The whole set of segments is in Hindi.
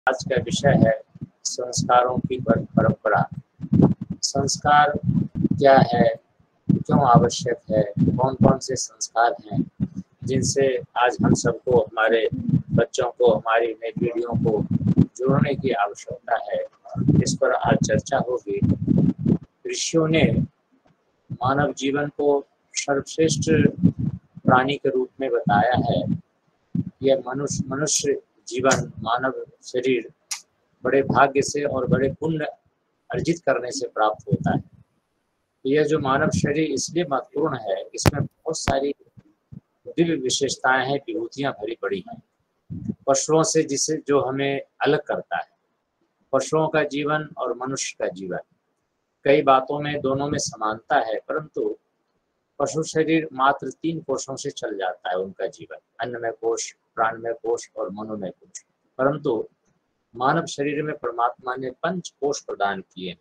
आज का विषय है संस्कारों की परंपरा। संस्कार क्या है, क्यों आवश्यक है, कौन कौन से संस्कार हैं जिनसे आज हम सबको, हमारे बच्चों को, हमारी नई पीढ़ियों को जोड़ने की आवश्यकता है। इस पर आज चर्चा होगी। ऋषियों ने मानव जीवन को सर्वश्रेष्ठ प्राणी के रूप में बताया है। यह मनुष्य जीवन, मानव शरीर बड़े भाग्य से और बड़े पुण्य अर्जित करने से प्राप्त होता है। यह जो मानव शरीर इसलिए महत्वपूर्ण है, इसमें बहुत सारी दिव्य विशेषताएं हैं, विभूतियां भरी पड़ी हैं पशुओं से, जिसे जो हमें अलग करता है। पशुओं का जीवन और मनुष्य का जीवन कई बातों में दोनों में समानता है, परंतु पशु शरीर मात्र 3 कोशों से चल जाता है उनका जीवन, अन्नमय कोश, प्राणमय कोश और मनोमय कोश। परंतु मानव शरीर में परमात्मा ने 5 कोश प्रदान किए।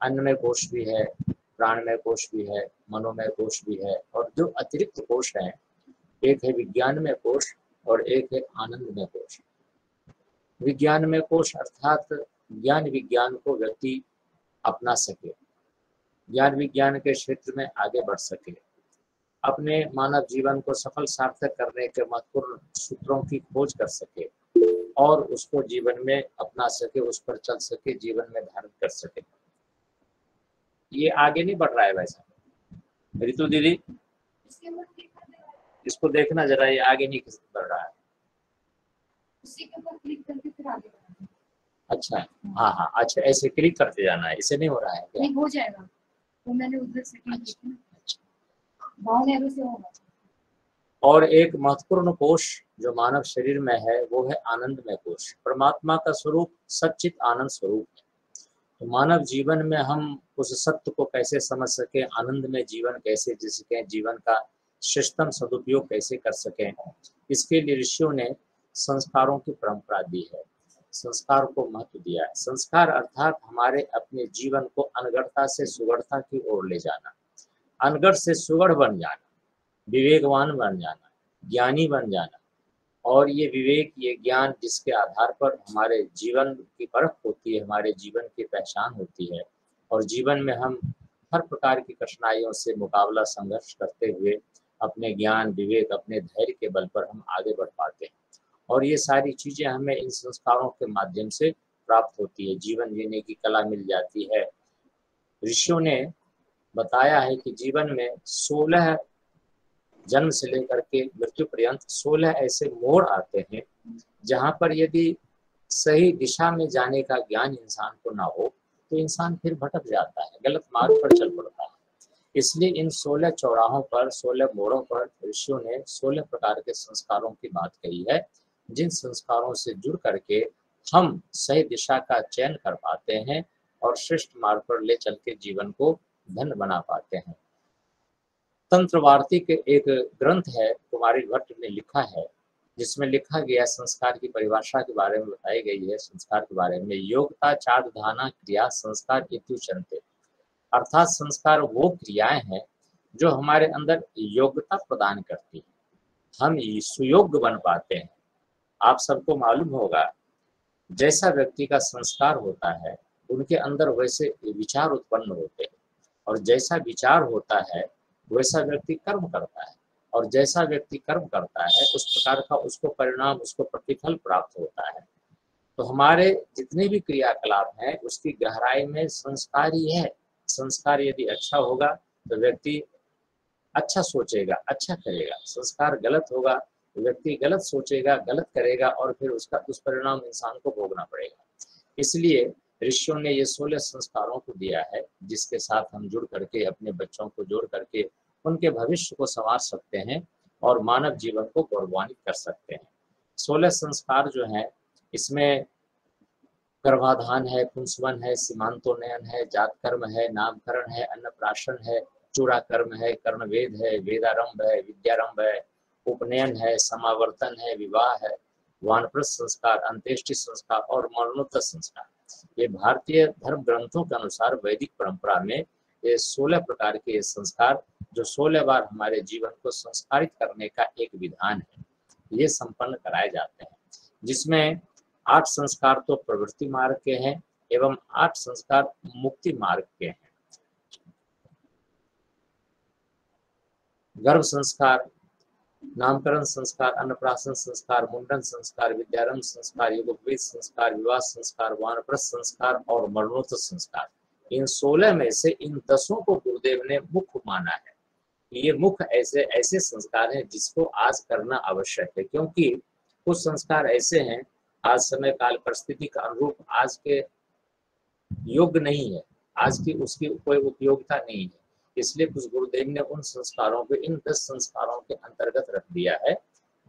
अन्नमय कोश भी है, प्राणमय कोश भी है, मनोमय कोश भी है, और जो अतिरिक्त कोश हैं, एक है विज्ञानमय कोश और एक है आनंदमय कोश। विज्ञानमय कोश अर्थात ज्ञान विज्ञान को व्यक्ति अपना सके, ज्ञान विज्ञान के क्षेत्र में आगे बढ़ सके, अपने मानव जीवन को सफल सार्थक करने के महत्वपूर्ण सूत्रों की खोज कर सके और उसको जीवन में अपना सके, उस पर चल सके, जीवन में धारण कर सके। ये आगे नहीं बढ़ रहा है वैसा। ऋतु दीदी, इसको देखना जरा, ये आगे नहीं बढ़ रहा है। अच्छा, हाँ, अच्छा, ऐसे क्लिक करते जाना है, इसे नहीं हो रहा है क्या? नहीं, हो जाएगा। तो मैंने उधर से और एक महत्वपूर्ण कोश जो मानव शरीर में है वो है आनंदमय कोश। परमात्मा का स्वरूप सच्चित आनंद स्वरूप है। तो मानव जीवन में हम उस सत्य को कैसे समझ सके, आनंद में जीवन कैसे जी सकें, जीवन का श्रेष्ठतम सदुपयोग कैसे कर सकें, इसके लिए ऋषियों ने संस्कारों की परंपरा दी है, संस्कार को महत्व दिया है। संस्कार अर्थात हमारे अपने जीवन को अनगढ़ता से सुगढ़ता की ओर ले जाना, अनगढ़ से सुगढ़ बन जाना, विवेकवान बन जाना, ज्ञानी बन जाना। और ये विवेक, ये ज्ञान जिसके आधार पर हमारे जीवन की परख होती है, हमारे जीवन की पहचान होती है, और जीवन में हम हर प्रकार की कठिनाइयों से मुकाबला संघर्ष करते हुए अपने ज्ञान, विवेक, अपने धैर्य के बल पर हम आगे बढ़ पाते हैं। और ये सारी चीज़ें हमें इन संस्कारों के माध्यम से प्राप्त होती है, जीवन जीने की कला मिल जाती है। ऋषियों ने बताया है कि जीवन में 16 जन्म से लेकर के मृत्यु पर्यंत 16 ऐसे मोड़ आते हैं जहां पर यदि सही दिशा में जाने का ज्ञान इंसान को ना हो तो इंसान फिर भटक जाता है, गलत मार्ग पर चल पड़ता है। इसलिए इन 16 चौराहों पर, 16 मोड़ों पर ऋषियों ने 16 प्रकार के संस्कारों की बात कही है, जिन संस्कारों से जुड़ करके हम सही दिशा का चयन कर पाते हैं और श्रेष्ठ मार्ग पर ले चल के जीवन को धन्य बना पाते हैं। तंत्रवार्ती के एक ग्रंथ है, कुमारी भट्ट ने लिखा है, जिसमें लिखा गया संस्कार की परिभाषा के बारे में बताई गई है। संस्कार के बारे में योग्यता चादधाना क्रिया संस्कार इत्युच्यन्ते, अर्थात संस्कार वो क्रियाएं हैं जो हमारे अंदर योग्यता प्रदान करती है, हम सुयोग्य बन पाते हैं। आप सबको मालूम होगा, जैसा व्यक्ति का संस्कार होता है उनके अंदर वैसे विचार उत्पन्न होते हैं, और जैसा विचार होता है वैसा व्यक्ति कर्म करता है, और जैसा व्यक्ति कर्म करता है उस प्रकार का उसको परिणाम, उसको प्रतिफल प्राप्त होता है। तो हमारे जितने भी क्रियाकलाप हैं उसकी गहराई में संस्कार ही है। संस्कार यदि अच्छा होगा तो व्यक्ति अच्छा सोचेगा, अच्छा करेगा। संस्कार गलत होगा तो व्यक्ति गलत सोचेगा, गलत करेगा, और फिर उसका दुष्परिणाम इंसान को भोगना पड़ेगा। इसलिए ऋषियों ने ये 16 संस्कारों को दिया है, जिसके साथ हम जुड़ करके अपने बच्चों को जोड़ करके उनके भविष्य को संवार सकते हैं और मानव जीवन को गौरवान्वित कर सकते हैं। 16 संस्कार जो हैं, इसमें गर्भाधान है, पुंसवन है, सीमांतोन्नयन है, जात कर्म है, नामकरण है, अन्नप्राशन है, चूड़ा कर्म है, कर्णवेद है, वेदारंभ है, विद्यारंभ है, उपनयन है, समावर्तन है, विवाह है, वानप्रस्थ संस्कार, अंत्येष्टि संस्कार और मरणोत्तर संस्कार। ये भारतीय धर्म ग्रंथों के अनुसार वैदिक परंपरा में ये 16 प्रकार के संस्कार, जो 16 बार हमारे जीवन को संस्कारित करने का एक विधान है, ये संपन्न कराए जाते हैं। जिसमें 8 संस्कार तो प्रवृत्ति मार्ग के हैं एवं 8 संस्कार मुक्ति मार्ग के हैं। गर्भ संस्कार, नामकरण संस्कार, अन्नप्राशन संस्कार, मुंडन संस्कार, विद्यारंभ संस्कार, युगोपवीत संस्कार, विवाह संस्कार, वानप्रस्थ संस्कार और मरणोत्तर संस्कार, इन 16 में से इन 10 को गुरुदेव ने मुख्य माना है। ये मुख्य ऐसे ऐसे संस्कार हैं जिसको आज करना आवश्यक है, क्योंकि कुछ संस्कार ऐसे हैं आज समय काल परिस्थिति का अनुरूप आज के योग्य नहीं है, आज की उसकी कोई उपयोगिता नहीं है। इसलिए कुछ गुरुदेव ने उन संस्कारों को इन 10 संस्कारों के अंतर्गत रख दिया है।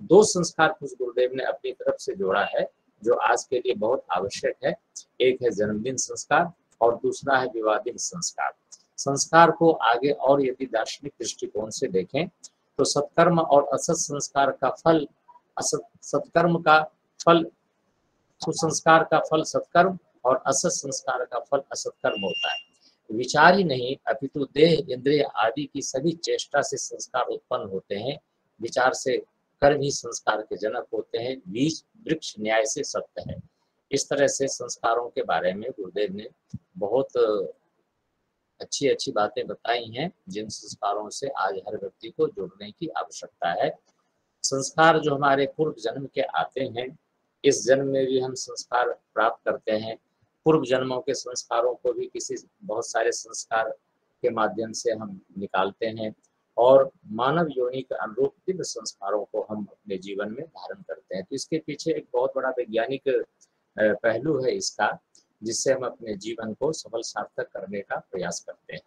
2 संस्कार कुछ गुरुदेव ने अपनी तरफ से जोड़ा है जो आज के लिए बहुत आवश्यक है। एक है जन्मदिन संस्कार और दूसरा है विवाह दिन संस्कार। संस्कार को आगे और यदि दार्शनिक दृष्टिकोण से देखें तो सत्कर्म और असत संस्कार का फल सत्कर्म का फल, कुसंस्कार का फल सत्कर्म और असत संस्कार का फल असत्कर्म होता है। विचार ही नहीं अपितु देह, इंद्रिय आदि की सभी चेष्टा से संस्कार उत्पन्न होते हैं। विचार से कर्म ही संस्कार के जनक होते हैं। बीज वृक्ष न्याय से सत्य है। इस तरह से संस्कारों के बारे में गुरुदेव ने बहुत अच्छी अच्छी बातें बताई हैं, जिन संस्कारों से आज हर व्यक्ति को जुड़ने की आवश्यकता है। संस्कार जो हमारे पूर्व जन्म के आते हैं, इस जन्म में भी हम संस्कार प्राप्त करते हैं। पूर्व जन्मों के संस्कारों को भी बहुत सारे संस्कार के माध्यम से हम निकालते हैं और मानव योनि के अनुरूप दिव्य संस्कारों को हम अपने जीवन में धारण करते हैं। तो इसके पीछे एक बहुत बड़ा वैज्ञानिक पहलू है इसका, जिससे हम अपने जीवन को सफल सार्थक करने का प्रयास करते हैं।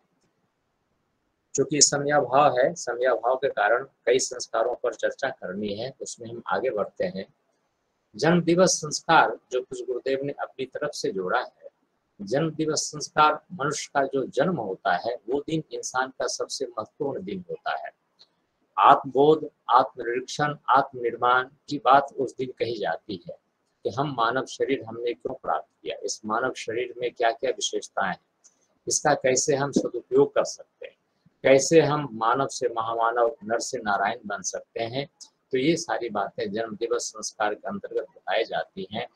चूंकि समयाभाव है, समयाभाव के कारण कई संस्कारों पर चर्चा करनी है, उसमें हम आगे बढ़ते हैं। जन्म दिवस संस्कार जो कुछ गुरुदेव ने अपनी तरफ से जोड़ा है, जन्म दिवस संस्कार मनुष्य का जो जन्म होता है वो दिन इंसान का सबसे महत्वपूर्ण दिन होता है। आत्मबोध, आत्मनिरीक्षण, आत्मनिर्माण की बात उस दिन कही जाती है कि हम मानव शरीर हमने क्यों प्राप्त किया, इस मानव शरीर में क्या क्या विशेषताएं हैं, इसका कैसे हम सदुपयोग कर सकते हैं, कैसे हम मानव से महामानव, नर से नारायण बन सकते हैं। तो ये सारी बातें जन्म दिवस संस्कार के अंतर्गत बताई जाती हैं।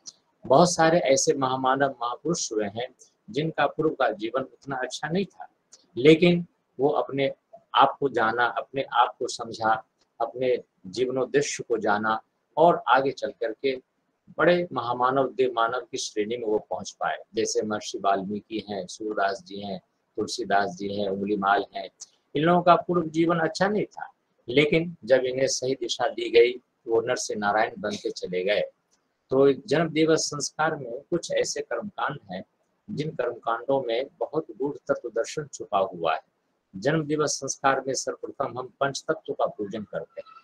बहुत सारे ऐसे महामानव महापुरुष हुए हैं जिनका पूर्व का जीवन उतना अच्छा नहीं था, लेकिन वो अपने आप को जाना, अपने आप को समझा, अपने जीवनोद्देश्य को जाना और आगे चल करके बड़े महामानव देव मानव की श्रेणी में वो पहुंच पाए। जैसे महर्षि वाल्मीकि हैं, सूरदास जी हैं, तुलसीदास जी हैं, उंगलीमाल हैं। इन लोगों का पूर्व जीवन अच्छा नहीं था, लेकिन जब इन्हें सही दिशा दी गई वो नर से नारायण बनते चले गए। तो जन्म दिवस संस्कार में कुछ ऐसे कर्मकांड हैं जिन कर्मकांडों में बहुत गूढ़ तत्व दर्शन छुपा हुआ है। जन्म दिवस संस्कार में सर्वप्रथम हम पंच तत्व का पूजन करते हैं।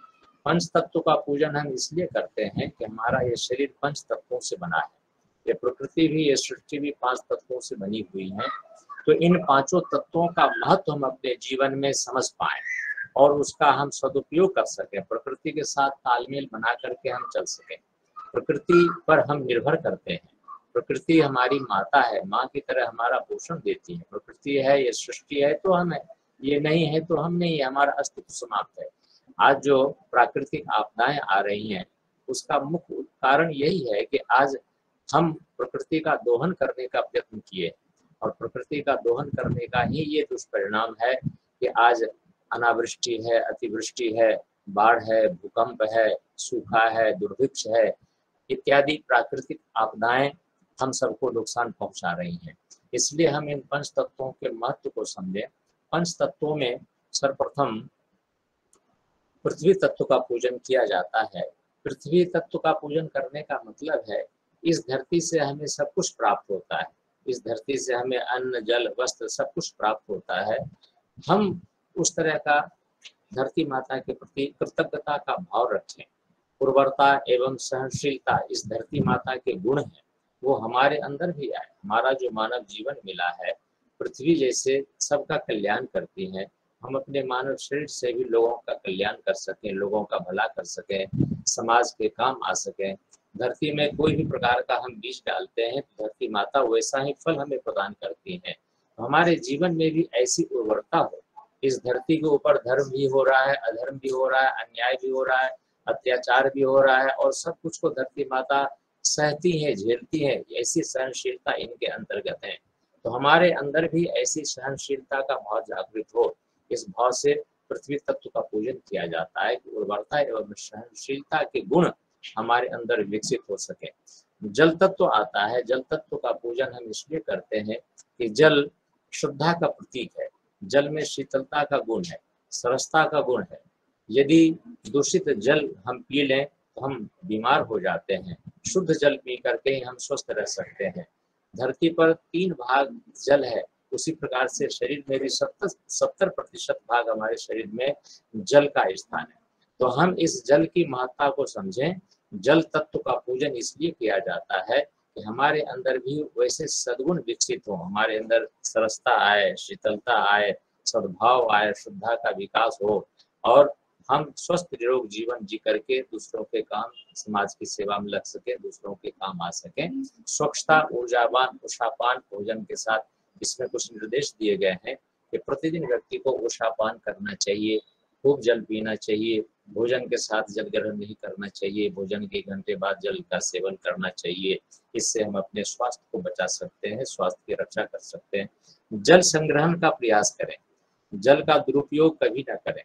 पंच तत्व का पूजन हम इसलिए करते हैं कि हमारा ये शरीर पंच तत्वों से बना है। ये प्रकृति भी, ये सृष्टि भी 5 तत्वों से बनी हुई है। तो इन 5 तत्वों का महत्व हम अपने जीवन में समझ पाए और उसका हम सदुपयोग कर सकें, प्रकृति के साथ तालमेल बना करके हम चल सकें। प्रकृति पर हम निर्भर करते हैं। प्रकृति हमारी माता है, माँ की तरह हमारा पोषण देती है। प्रकृति है, ये सृष्टि है तो हम है, ये नहीं है तो हम नहीं है, हमारा अस्तित्व समाप्त है। आज जो प्राकृतिक आपदाएं आ रही हैं उसका मुख्य कारण यही है कि आज हम प्रकृति का दोहन करने का प्रयत्न किए और प्रकृति का दोहन करने का ही ये दुष्परिणाम है कि आज अनावृष्टि है, अतिवृष्टि है, बाढ़ है, भूकंप है, सूखा है, दुर्भिक्ष है, इत्यादि प्राकृतिक आपदाएं हम सबको नुकसान पहुंचा रही हैं। इसलिए हम इन पंच तत्वों के महत्व को समझें। पंच तत्वों में सर्वप्रथम पृथ्वी तत्व का पूजन किया जाता है। पृथ्वी तत्व का पूजन करने का मतलब है इस धरती से हमें सब कुछ प्राप्त होता है, इस धरती से हमें अन्न, जल, वस्त्र सब कुछ प्राप्त होता है। हम उस तरह का धरती माता के प्रति कृतज्ञता का भाव रखें। उर्वरता एवं सहनशीलता इस धरती माता के गुण हैं, वो हमारे अंदर भी आए। हमारा जो मानव जीवन मिला है, पृथ्वी जैसे सबका कल्याण करती है। हम अपने मानव शरीर से भी लोगों का कल्याण कर सकें, लोगों का भला कर सकें, समाज के काम आ सकें। धरती में कोई भी प्रकार का हम बीज डालते हैं तो धरती माता वैसा ही फल हमें प्रदान करती है। तो हमारे जीवन में भी ऐसी उर्वरता हो। इस धरती के ऊपर धर्म भी हो रहा है, अधर्म भी हो रहा है, अन्याय भी हो रहा है, अत्याचार भी हो रहा है और सब कुछ को धरती माता सहती हैं, झेलती हैं, ऐसी सहनशीलता इनके अंतर्गत है। तो हमारे अंदर भी ऐसी सहनशीलता का भाव जागृत हो, इस भाव से पृथ्वी तत्व का पूजन किया जाता है कि उर्वरता एवं सहनशीलता के गुण हमारे अंदर विकसित हो सके। जल तत्व आता है, जल तत्व का पूजन हम इसलिए करते हैं कि जल शुद्धता का प्रतीक है, जल में शीतलता का गुण है, सरसता का गुण है। यदि दूषित जल हम पी लें तो हम बीमार हो जाते हैं, शुद्ध जल पी करके ही हम स्वस्थ रह सकते हैं। धरती पर 3 भाग जल है, उसी प्रकार से शरीर में भी 70% भाग हमारे शरीर में जल का स्थान है। तो हम इस जल की महत्ता को समझें। जल तत्व का पूजन इसलिए किया जाता है कि हमारे अंदर भी वैसे सद्गुण विकसित हो, हमारे अंदर सरसता आए, शीतलता आए, सद्भाव आए, शुद्धता का विकास हो और हम स्वस्थ निरोग जीवन जी करके दूसरों के काम, समाज की सेवा में लग सके, दूसरों के काम आ सके। स्वच्छता, ऊर्जावान, उषापान भोजन के साथ इसमें कुछ निर्देश दिए गए हैं कि प्रतिदिन व्यक्ति को उषापान करना चाहिए, खूब जल पीना चाहिए, भोजन के साथ जल ग्रहण नहीं करना चाहिए, भोजन के 1 घंटे बाद जल का सेवन करना चाहिए। इससे हम अपने स्वास्थ्य को बचा सकते हैं, स्वास्थ्य की रक्षा कर सकते हैं। जल संग्रहण का प्रयास करें, जल का दुरुपयोग कभी ना करें,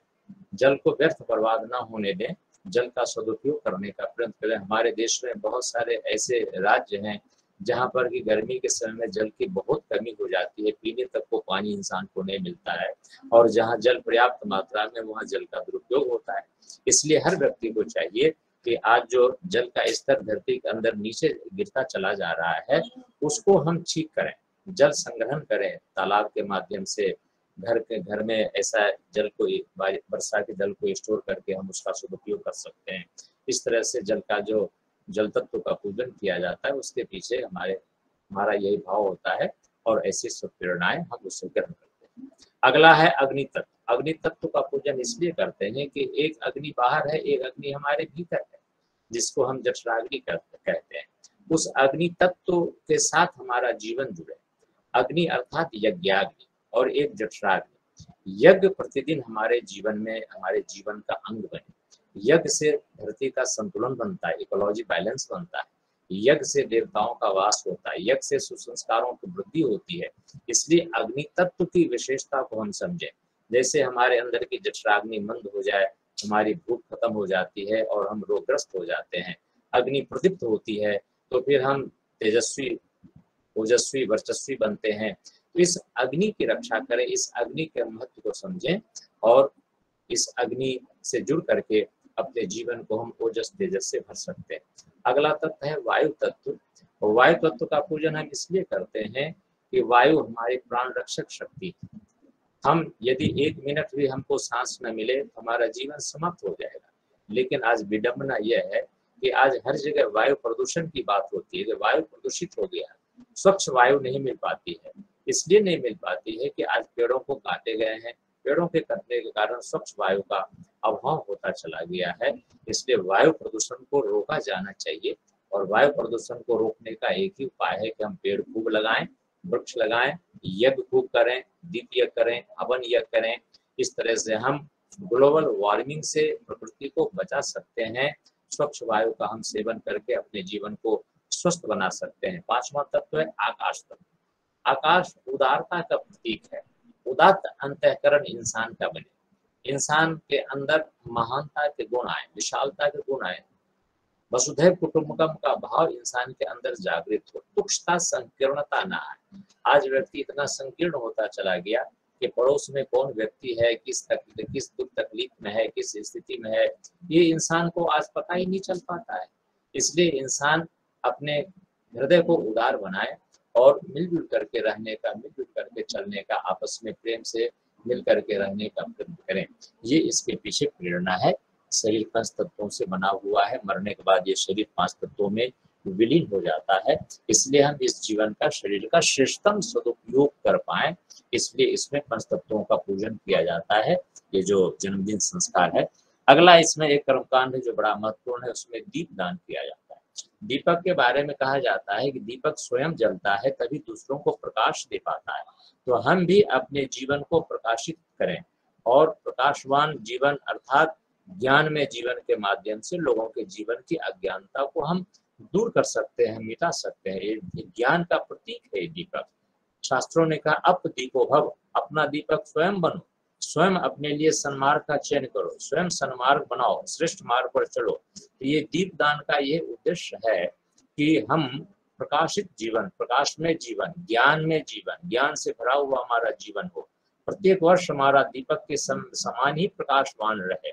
जल को व्यर्थ बर्बाद ना होने दें, जल का सदुपयोग करने का प्रयत्न करें। हमारे देश में बहुत सारे ऐसे राज्य हैं जहाँ पर कि गर्मी के समय में जल की बहुत कमी हो जाती है, पीने तक को पानी इंसान को नहीं मिलता है, और जहाँ जल पर्याप्त मात्रा में वहाँ जल का दुरुपयोग होता है। इसलिए हर व्यक्ति को चाहिए कि आज जो जल का स्तर धरती के अंदर नीचे गिरता चला जा रहा है उसको हम ठीक करें, जल संग्रहण करें, तालाब के माध्यम से घर में ऐसा जल को, वर्षा के जल को स्टोर करके हम उसका सदुपयोग कर सकते हैं। इस तरह से जल का जो जल तत्व का पूजन किया जाता है उसके पीछे हमारा यही भाव होता है और ऐसी सब प्रेरणाएं हम उससे ग्रहण करते हैं। अगला है अग्नि तत्व। अग्नि तत्व का पूजन इसलिए करते हैं कि एक अग्नि बाहर है, एक अग्नि हमारे भीतर है, जिसको हम जठराग्नि कहते हैं। उस अग्नि तत्व के साथ हमारा जीवन जुड़े। अग्नि अर्थात यज्ञाग्नि और एक जठराग्नि। यज्ञ प्रतिदिन हमारे जीवन में, हमारे जीवन का अंग बने। यज्ञ से धरती का संतुलन बनता है, इकोलॉजी बैलेंस बनता है। यज्ञ से देवताओं का वास होता है, यज्ञ से सुसंस्कारों की वृद्धि होती है। इसलिए अग्नि तत्व की विशेषता को हम समझें। जैसे हमारे अंदर की जठराग्नि मंद हो जाए, हमारी भूख खत्म हो जाती है और हम रोगग्रस्त हो जाते हैं। अग्नि प्रदीप्त होती है तो फिर हम तेजस्वी, ओजस्वी, वर्चस्वी बनते हैं। तो इस अग्नि की रक्षा करें, इस अग्नि के महत्व को समझें और इस अग्नि से जुड़ करके अपने जीवन को हम ओजस तेजस से भर सकते हैं। अगला तत्व है वायु तत्व। वायु तत्व का पूजन हम इसलिए करते हैं कि वायु हमारी प्राण रक्षक शक्ति है। हम यदि 1 मिनट भी हमको सांस न मिले तो हमारा जीवन समाप्त हो जाएगा। लेकिन आज विडंबना यह है कि आज हर जगह वायु प्रदूषण की बात होती है कि वायु प्रदूषित हो गया, स्वच्छ वायु नहीं मिल पाती है। इसलिए नहीं मिल पाती है कि आज पेड़ों को काटे गए हैं, पेड़ों के कटने के कारण स्वच्छ वायु का अभाव होता चला गया है। इसलिए वायु प्रदूषण को रोका जाना चाहिए और वायु प्रदूषण को रोकने का एक ही उपाय है कि हम पेड़ खूब लगाएं, वृक्ष लगाएं, यज्ञ खूब करें, दीप यज्ञ करें, हवन यज्ञ करें। इस तरह से हम ग्लोबल वार्मिंग से प्रकृति को बचा सकते हैं। स्वच्छ वायु का हम सेवन करके अपने जीवन को स्वस्थ बना सकते हैं। 5वां तत्व है आकाश तत्व। आकाश उदारता का प्रतीक है। उदात्त अंतःकरण इंसान का बने, इंसान के अंदर महानता के गुण आए, विशालता के गुण आए, वसुधैव कुटुंबकम का भाव इंसान के अंदर जागृत हो, तुक्षता संकीर्णता ना आए। आज व्यक्ति इतना संकीर्ण होता चला गया कि पड़ोस में कौन व्यक्ति है, किस दुख तकलीफ में है, किस स्थिति में है, ये इंसान को आज पता ही नहीं चल पाता है। इसलिए इंसान अपने हृदय को उदार बनाए और मिलजुल करके रहने का, मिलजुल करके चलने का, आपस में प्रेम से मिल करके रहने का प्रयत्न करें। ये इसके पीछे प्रेरणा है। शरीर 5 तत्वों से बना हुआ है, मरने के बाद ये शरीर 5 तत्वों में विलीन हो जाता है। इसलिए हम इस जीवन का, शरीर का श्रेष्ठतम सदुपयोग कर पाए, इसलिए इसमें 5 तत्वों का पूजन किया जाता है। ये जो जन्मदिन संस्कार है। अगला इसमें एक कर्मकांड है जो बड़ा महत्वपूर्ण है, उसमें दीप दान किया जाता है। दीपक के बारे में कहा जाता है कि दीपक स्वयं जलता है तभी दूसरों को प्रकाश दे पाता है। तो हम भी अपने जीवन को प्रकाशित करें और प्रकाशवान जीवन अर्थात ज्ञान में जीवन के माध्यम से लोगों के जीवन की अज्ञानता को हम दूर कर सकते हैं, मिटा सकते हैं। ये ज्ञान का प्रतीक है दीपक। शास्त्रों ने कहा अप दीपो भव, अपना दीपक स्वयं बनो, स्वयं अपने लिए सन्मार्ग का चयन करो, स्वयं सन्मार्ग बनाओ, श्रेष्ठ मार्ग पर चलो। तो ये दीपदान का ये उद्देश्य है कि हम प्रकाशित जीवन, प्रकाश में जीवन, ज्ञान में जीवन, ज्ञान से भरा हुआ हमारा जीवन हो। प्रत्येक वर्ष हमारा दीपक के समान ही प्रकाशवान रहे।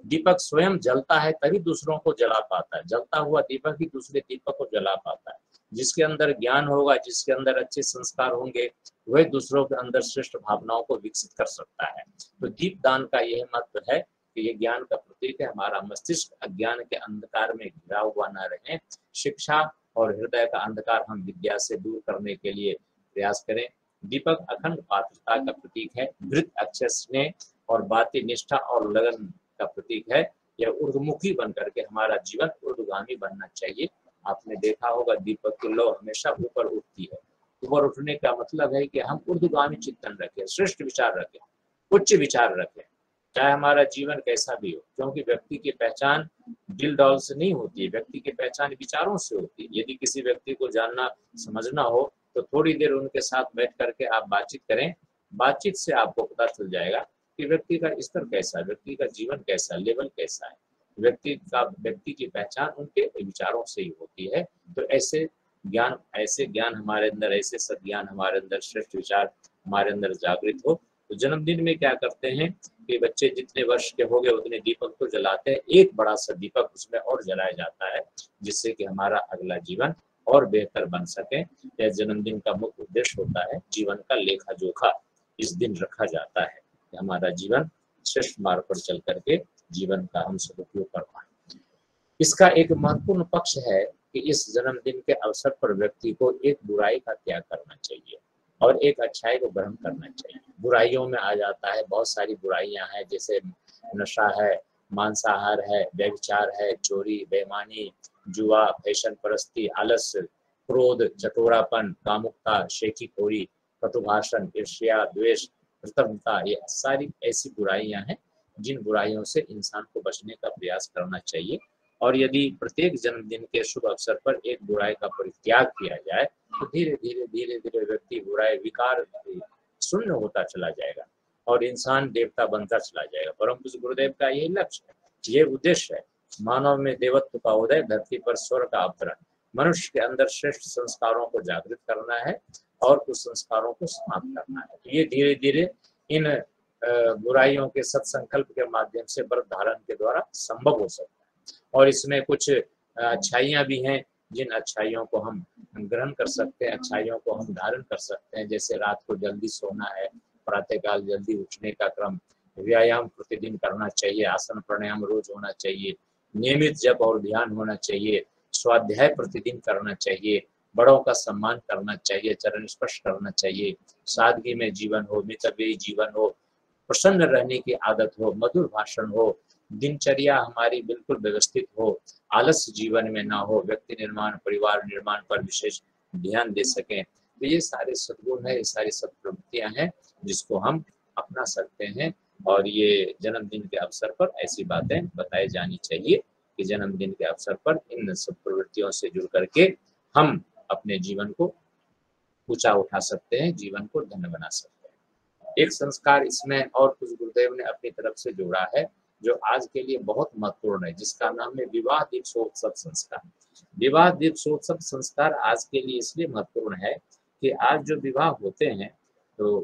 दीपक स्वयं जलता है तभी दूसरों को जला पाता है, जलता हुआ दीपक ही दूसरे दीपक को जला पाता है। जिसके अंदर ज्ञान होगा, जिसके अंदर अच्छे संस्कार होंगे, वह दूसरों के अंदर श्रेष्ठ भावनाओं को विकसित कर सकता है। तो दीपदान का यह महत्व है कि ये ज्ञान का प्रतीक है। हमारा मस्तिष्क अज्ञान के अंधकार में घिरा हुआ न रहे। शिक्षा और हृदय का अंधकार हम विद्या से दूर करने के लिए प्रयास करें। दीपक अखंड पात्रता का प्रतीक है, घृत अक्षय स्नेह और बाती निष्ठा और लगन का प्रतीक है। यह ऊर्ध्वमुखी बन करके हमारा जीवन ऊर्ध्वगामी बनना चाहिए। आपने देखा होगा दीपक की लौ हमेशा ऊपर उठती है। ऊपर उठने का मतलब है कि हम ऊर्ध्वगामी चिंतन रखें, श्रेष्ठ विचार रखें, उच्च विचार रखें, चाहे हमारा जीवन कैसा भी हो। क्योंकि व्यक्ति की पहचान दिल डौल से नहीं होती है, व्यक्ति की पहचान विचारों से होती है। यदि किसी व्यक्ति को जानना समझना हो तो थोड़ी देर उनके साथ बैठ करके आप बातचीत करें। बातचीत से आपको पता चल जाएगा कि व्यक्ति का स्तर कैसा है, व्यक्ति का जीवन कैसा है, लेवल कैसा है। व्यक्ति की पहचान उनके विचारों से ही होती है। तो ऐसे ज्ञान हमारे अंदर, ऐसे सद्ज्ञान हमारे अंदर, श्रेष्ठ विचार हमारे अंदर जागृत हो। तो जन्मदिन में क्या करते हैं कि बच्चे जितने वर्ष के हो गए उतने दीपक तो जलाते हैं, एक बड़ा सा दीपक उसमें और जलाया जाता है, जिससे कि हमारा अगला जीवन और बेहतर बन सके। यह जन्मदिन का मुख्य उद्देश्य होता है। जीवन का लेखा जोखा इस दिन रखा जाता है कि हमारा जीवन श्रेष्ठ मार्ग पर चल करके जीवन का हम सदुपयोग कर पाए। इसका एक महत्वपूर्ण पक्ष है कि इस जन्मदिन के अवसर पर व्यक्ति को एक बुराई का त्याग करना चाहिए और एक अच्छाई को ग्रहण करना चाहिए। बुराइयों में आ जाता है, बहुत सारी बुराइयां हैं, जैसे नशा है, मांसाहार है, व्यभिचार है, चोरी, बेईमानी, जुआ, फैशन परस्ती, आलस, क्रोध, चटोरापन, कामुकता, शेखीखोरी, कटुभाषण, ईर्ष्या, द्वेष, कृतज्ञता, ये सारी ऐसी बुराइयां हैं जिन बुराइयों से इंसान को बचने का प्रयास करना चाहिए। और यदि प्रत्येक जन्मदिन के शुभ अवसर पर एक बुराई का परित्याग किया जाए तो धीरे धीरे व्यक्ति बुराई विकार शून्य होता चला जाएगा और इंसान देवता बनता चला जाएगा। परम पूज्य गुरुदेव का यही लक्ष्य है, ये उद्देश्य है। मानव में देवत्व का उदय, धरती पर स्वर्ग का अवतरण। मनुष्य के अंदर श्रेष्ठ संस्कारों को जागृत करना है और उस संस्कारों को समाप्त करना है। ये धीरे धीरे इन बुराइयों के सत्संकल्प के माध्यम से व्रत धारण के द्वारा संभव हो सकता है। और इसमें कुछ अच्छाइयां भी हैं जिन अच्छाइयों को हम ग्रहण कर सकते हैं, अच्छाइयों को हम धारण कर सकते हैं। जैसे रात को जल्दी सोना है, प्रातःकाल जल्दी उठने का क्रम, व्यायाम प्रतिदिन करना चाहिए, आसन प्राणायाम रोज होना चाहिए, नियमित जप और ध्यान होना चाहिए, स्वाध्याय प्रतिदिन करना चाहिए, बड़ों का सम्मान करना चाहिए, चरण स्पर्श करना चाहिए, सादगी में जीवन हो, मितव्ययी जीवन हो, प्रसन्न रहने की आदत हो, मधुर भाषण हो, दिनचर्या हमारी बिल्कुल व्यवस्थित हो, आलस्य जीवन में ना हो, व्यक्ति निर्माण, परिवार निर्माण पर विशेष ध्यान दे सकें। तो ये सारे सद्गुण है, ये सारी सत्प्रवृत्तियां हैं जिसको हम अपना सकते हैं। और ये जन्मदिन के अवसर पर ऐसी बातें बताई जानी चाहिए कि जन्मदिन के अवसर पर इन सब प्रवृत्तियों से जुड़ करके हम अपने जीवन को ऊंचा उठा सकते हैं, जीवन को धन्य बना सकते हैं। एक संस्कार इसमें और कुछ गुरुदेव ने अपनी तरफ से जोड़ा है जो आज के लिए बहुत महत्वपूर्ण है, जिसका नाम है विवाह दीपोत्सव संस्कार। विवाह दीपोत्सव संस्कार आज के लिए इसलिए महत्वपूर्ण है कि आज जो विवाह होते हैं तो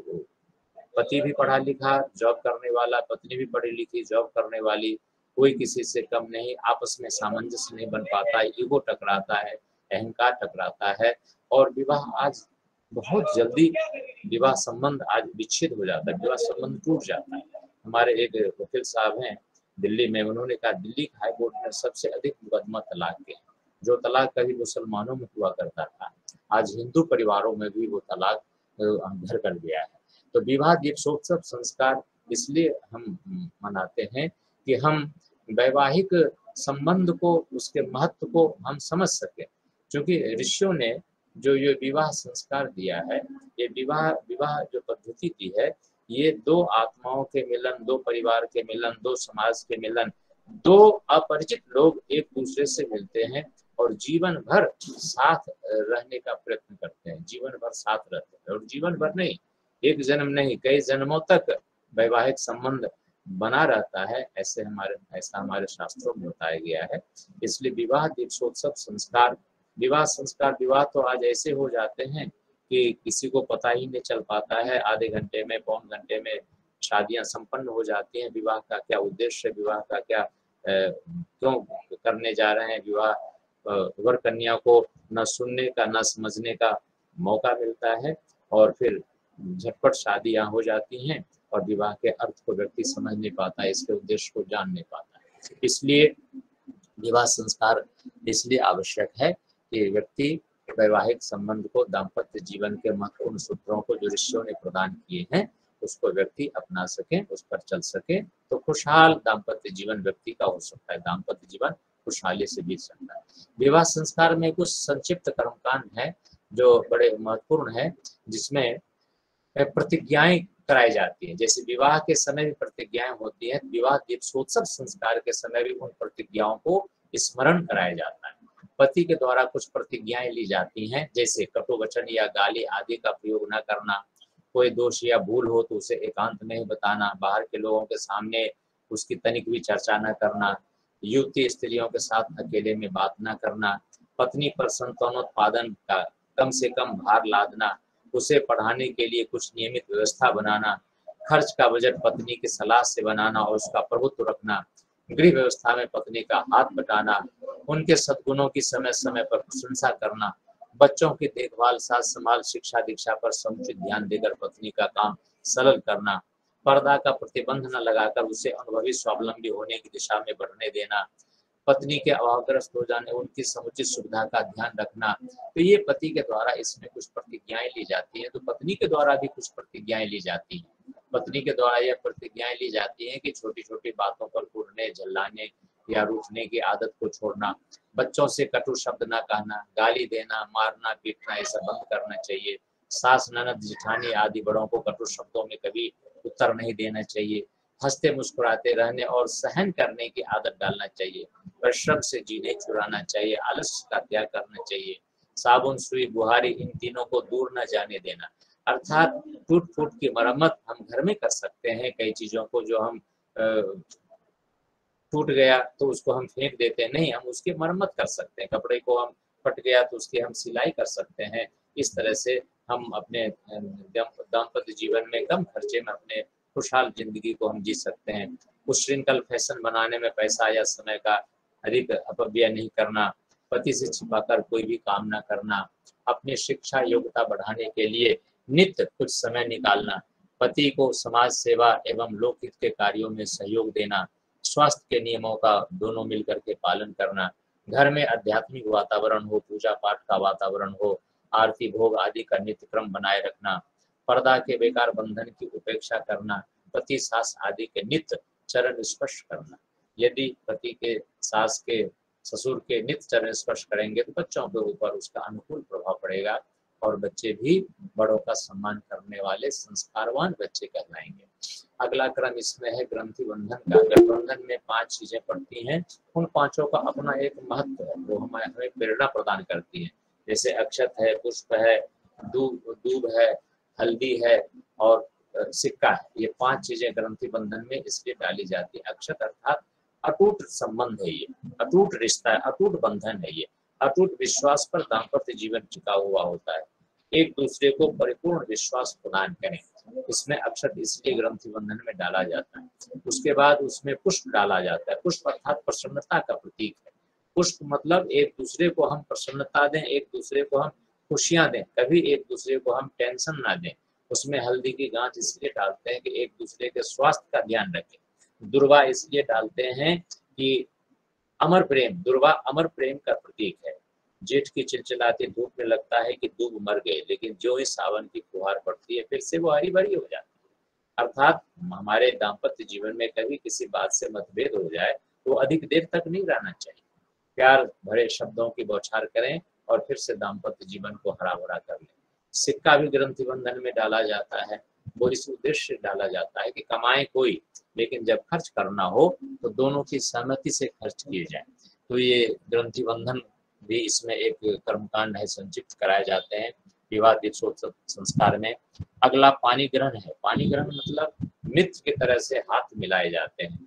पति भी पढ़ा लिखा जॉब करने वाला, पत्नी भी पढ़ी लिखी जॉब करने वाली, कोई किसी से कम नहीं, आपस में सामंजस्य नहीं बन पाता है, ईगो टकराता है, अहंकार टकराता है और विवाह आज बहुत जल्दी विवाह संबंध आज विच्छेद हो जाता है, विवाह संबंध टूट जाता है। हमारे एक वकील साहब हैं दिल्ली में, उन्होंने कहा दिल्ली हाई कोर्ट में सबसे अधिक मुकदमा तलाक के, जो तलाक कभी मुसलमानों में हुआ करता था आज हिंदू परिवारों में भी वो तलाक घर कर गया है। तो विवाह दीपोत्सव संस्कार इसलिए हम मनाते हैं कि हम वैवाहिक संबंध को, उसके महत्व को हम समझ सकें। क्योंकि ऋषियों ने जो ये विवाह संस्कार दिया है, ये विवाह जो पद्धति दी है, ये दो आत्माओं के मिलन, दो परिवार के मिलन, दो समाज के मिलन, दो अपरिचित लोग एक दूसरे से मिलते हैं और जीवन भर साथ रहने का प्रयत्न करते हैं, जीवन भर साथ रहते हैं। और जीवन भर नहीं, एक जन्म नहीं, कई जन्मों तक वैवाहिक संबंध बना रहता है, ऐसा हमारे शास्त्रों में बताया गया है। इसलिए विवाह दीक्षोत्सव संस्कार, विवाह तो आज ऐसे हो जाते हैं कि किसी को पता ही नहीं चल पाता है, आधे घंटे में, पौन घंटे में शादियां संपन्न हो जाती हैं। विवाह का क्या उद्देश्य, विवाह का क्या क्यों करने जा रहे हैं विवाह, वर कन्या को न सुनने का न समझने का मौका मिलता है, और फिर झटपट शादियां हो जाती हैं और विवाह के अर्थ को व्यक्ति समझ नहीं पाता, इसके उद्देश्य को जान नहीं पाता है। इसलिए विवाह संस्कार इसलिए आवश्यक है कि व्यक्ति वैवाहिक संबंध को, दाम्पत्य जीवन के महत्वपूर्ण सूत्रों को जो ऋषियों ने प्रदान किए हैं उसको व्यक्ति अपना सके, उस पर चल सके, तो खुशहाल दाम्पत्य जीवन व्यक्ति का हो सकता है, दाम्पत्य जीवन खुशहाली से बीत सकता है। विवाह संस्कार में कुछ संक्षिप्त कर्मकांड है जो बड़े महत्वपूर्ण है, जिसमें प्रतिज्ञाएं कराई जाती है। जैसे विवाह के समय भी प्रतिज्ञाएं होती है, विवाह दीक्षोत्सव संस्कार के समय भी उन प्रतिज्ञाओं को स्मरण कराया जाता है। पति के द्वारा कुछ प्रतिज्ञाएं ली जाती हैं, जैसे कटु वचन या गाली आदि का प्रयोग न करना, कोई दोष या भूल हो तो उसे एकांत में ही बताना, बाहर के लोगों के सामने उसकी तनिक भी चर्चा न करना, युवती स्त्रियों के साथ अकेले में बात न करना, पत्नी पर संतानोत्पादन का कम से कम भार लादना, उसे पढ़ाने के लिए कुछ नियमित व्यवस्था बनाना, खर्च का बजट पत्नी की सलाह से बनाना और उसका प्रभुत्व रखना, गृह व्यवस्था में पत्नी का हाथ बटाना, उनके सद्गुणों की समय समय पर प्रशंसा करना, बच्चों की देखभाल, साथ संभाल, शिक्षा दीक्षा पर समुचित ध्यान देकर पत्नी का काम सरल करना, पर्दा का प्रतिबंध न लगाकर उसे अनुभवी स्वावलंबी होने की दिशा में बढ़ने देना, पत्नी के अभावग्रस्त हो जाने उनकी समुचित सुविधा का ध्यान रखना। तो ये पति के द्वारा इसमें कुछ प्रतिज्ञाएं ली जाती है। तो पत्नी के द्वारा भी कुछ प्रतिज्ञाएं ली जाती हैं। पत्नी के द्वारा यह प्रतिज्ञाएं ली जाती हैं कि छोटी छोटी बातों पर कूटने, झल्लाने या रूठने की आदत को छोड़ना, बच्चों से कटु शब्द न कहना, गाली देना, मारना पीटना ऐसा बंद करना चाहिए, सास ननद जिठानी आदि बड़ों को कटु शब्दों में कभी उत्तर नहीं देना चाहिए, हंसते मुस्कुराते रहने और सहन करने की आदत डालना चाहिए, परिश्रम से जी नहीं चुराना चाहिए, आलस्य का त्याग करना चाहिए, साबुन सुई बुहारी इन तीनों को दूर न जाने देना। अर्थात टूट फूट की मरम्मत हम घर में कर सकते हैं, कई चीजों को जो हम टूट गया तो उसको हम फेंक देते हैं, नहीं, हम उसकी मरम्मत कर सकते हैं, कपड़े को हम फट गया तो उसकी हम सिलाई कर सकते हैं। इस तरह से हम अपने दाम्पत्य जीवन में कम खर्चे में अपने खुशहाल जिंदगी को हम जी सकते हैं। उच्छृंखल फैशन बनाने में पैसा या समय का अधिक अपव्यय नहीं करना, पति से छिपाकर कोई भी काम न करना, अपनी शिक्षा योग्यता बढ़ाने के लिए नित्य कुछ समय निकालना, पति को समाज सेवा एवं लोकहित के कार्यों में सहयोग देना, स्वास्थ्य के नियमों का दोनों मिलकर के पालन करना, घर में आध्यात्मिक वातावरण हो, पूजा पाठ का वातावरण हो, आरती भोग आदि का नित्य क्रम बनाए रखना, पर्दा के बेकार बंधन की उपेक्षा करना, पति सास आदि के नित्य चरण स्पर्श करना। यदि पति के सास के ससुर के नित्य चरण स्पर्श करेंगे तो बच्चों के ऊपर उसका अनुकूल प्रभाव पड़ेगा और बच्चे भी बड़ों का सम्मान करने वाले संस्कारवान बच्चे कहलाएंगे। अगला क्रम इसमें है ग्रंथि बंधन का। गठबंधन में 5 चीजें पड़ती हैं, उन 5 का अपना एक महत्व है, वो हमें प्रेरणा प्रदान करती है। जैसे अक्षत है, पुष्प है, दूब है, हल्दी है और सिक्का है। ये 5 चीजें ग्रंथि बंधन में इसलिए डाली जाती है। अक्षत अर्थात अटूट संबंध है, ये अटूट रिश्ता है, अटूट बंधन है, ये अटूट विश्वास पर दाम्पत्य जीवन टिका हुआ होता है। एक दूसरे को परिपूर्ण विश्वास प्रदान करें, इसमें अक्षत इसलिए ग्रंथि बंधन में डाला जाता है। उसके बाद उसमें पुष्प डाला जाता है। पुष्प अर्थात प्रसन्नता का प्रतीक है। पुष्प मतलब एक दूसरे को हम प्रसन्नता दें, एक दूसरे को हम खुशियां दें, कभी एक दूसरे को हम टेंशन ना दें। उसमें हल्दी की गांठ इसलिए डालते हैं कि एक दूसरे के स्वास्थ्य का ध्यान रखें। दुर्वा इसलिए डालते हैं कि अमर प्रेम, दुर्वा अमर प्रेम का प्रतीक है। जेठ की चिलचिलाती धूप में लगता है कि दूब मर गए, लेकिन जो ही सावन की फुहार पड़ती है फिर से वो हरी भरी हो जाती है। अर्थात हमारे दाम्पत्य जीवन में कभी किसी बात से मतभेद हो जाए तो अधिक देर तक नहीं रहना चाहिए। प्यार भरे शब्दों की बौछार करें और फिर से दाम्पत्य जीवन को हरा भरा कर लें। सिक्का भी ग्रंथि बंधन में डाला जाता है। वो इस उद्देश्य डाला जाता है कि कमाए कोई, लेकिन जब खर्च करना हो तो दोनों की सहमति से खर्च किए जाए। तो ये ग्रंथि बंधन भी इसमें एक कर्मकांड है, संक्षिप्त कराए जाते हैं विवाह दीक्षोत्सव संस्कार में। अगला पानी ग्रहण है। पानी ग्रहण मतलब मित्र की तरह से हाथ मिलाए जाते हैं,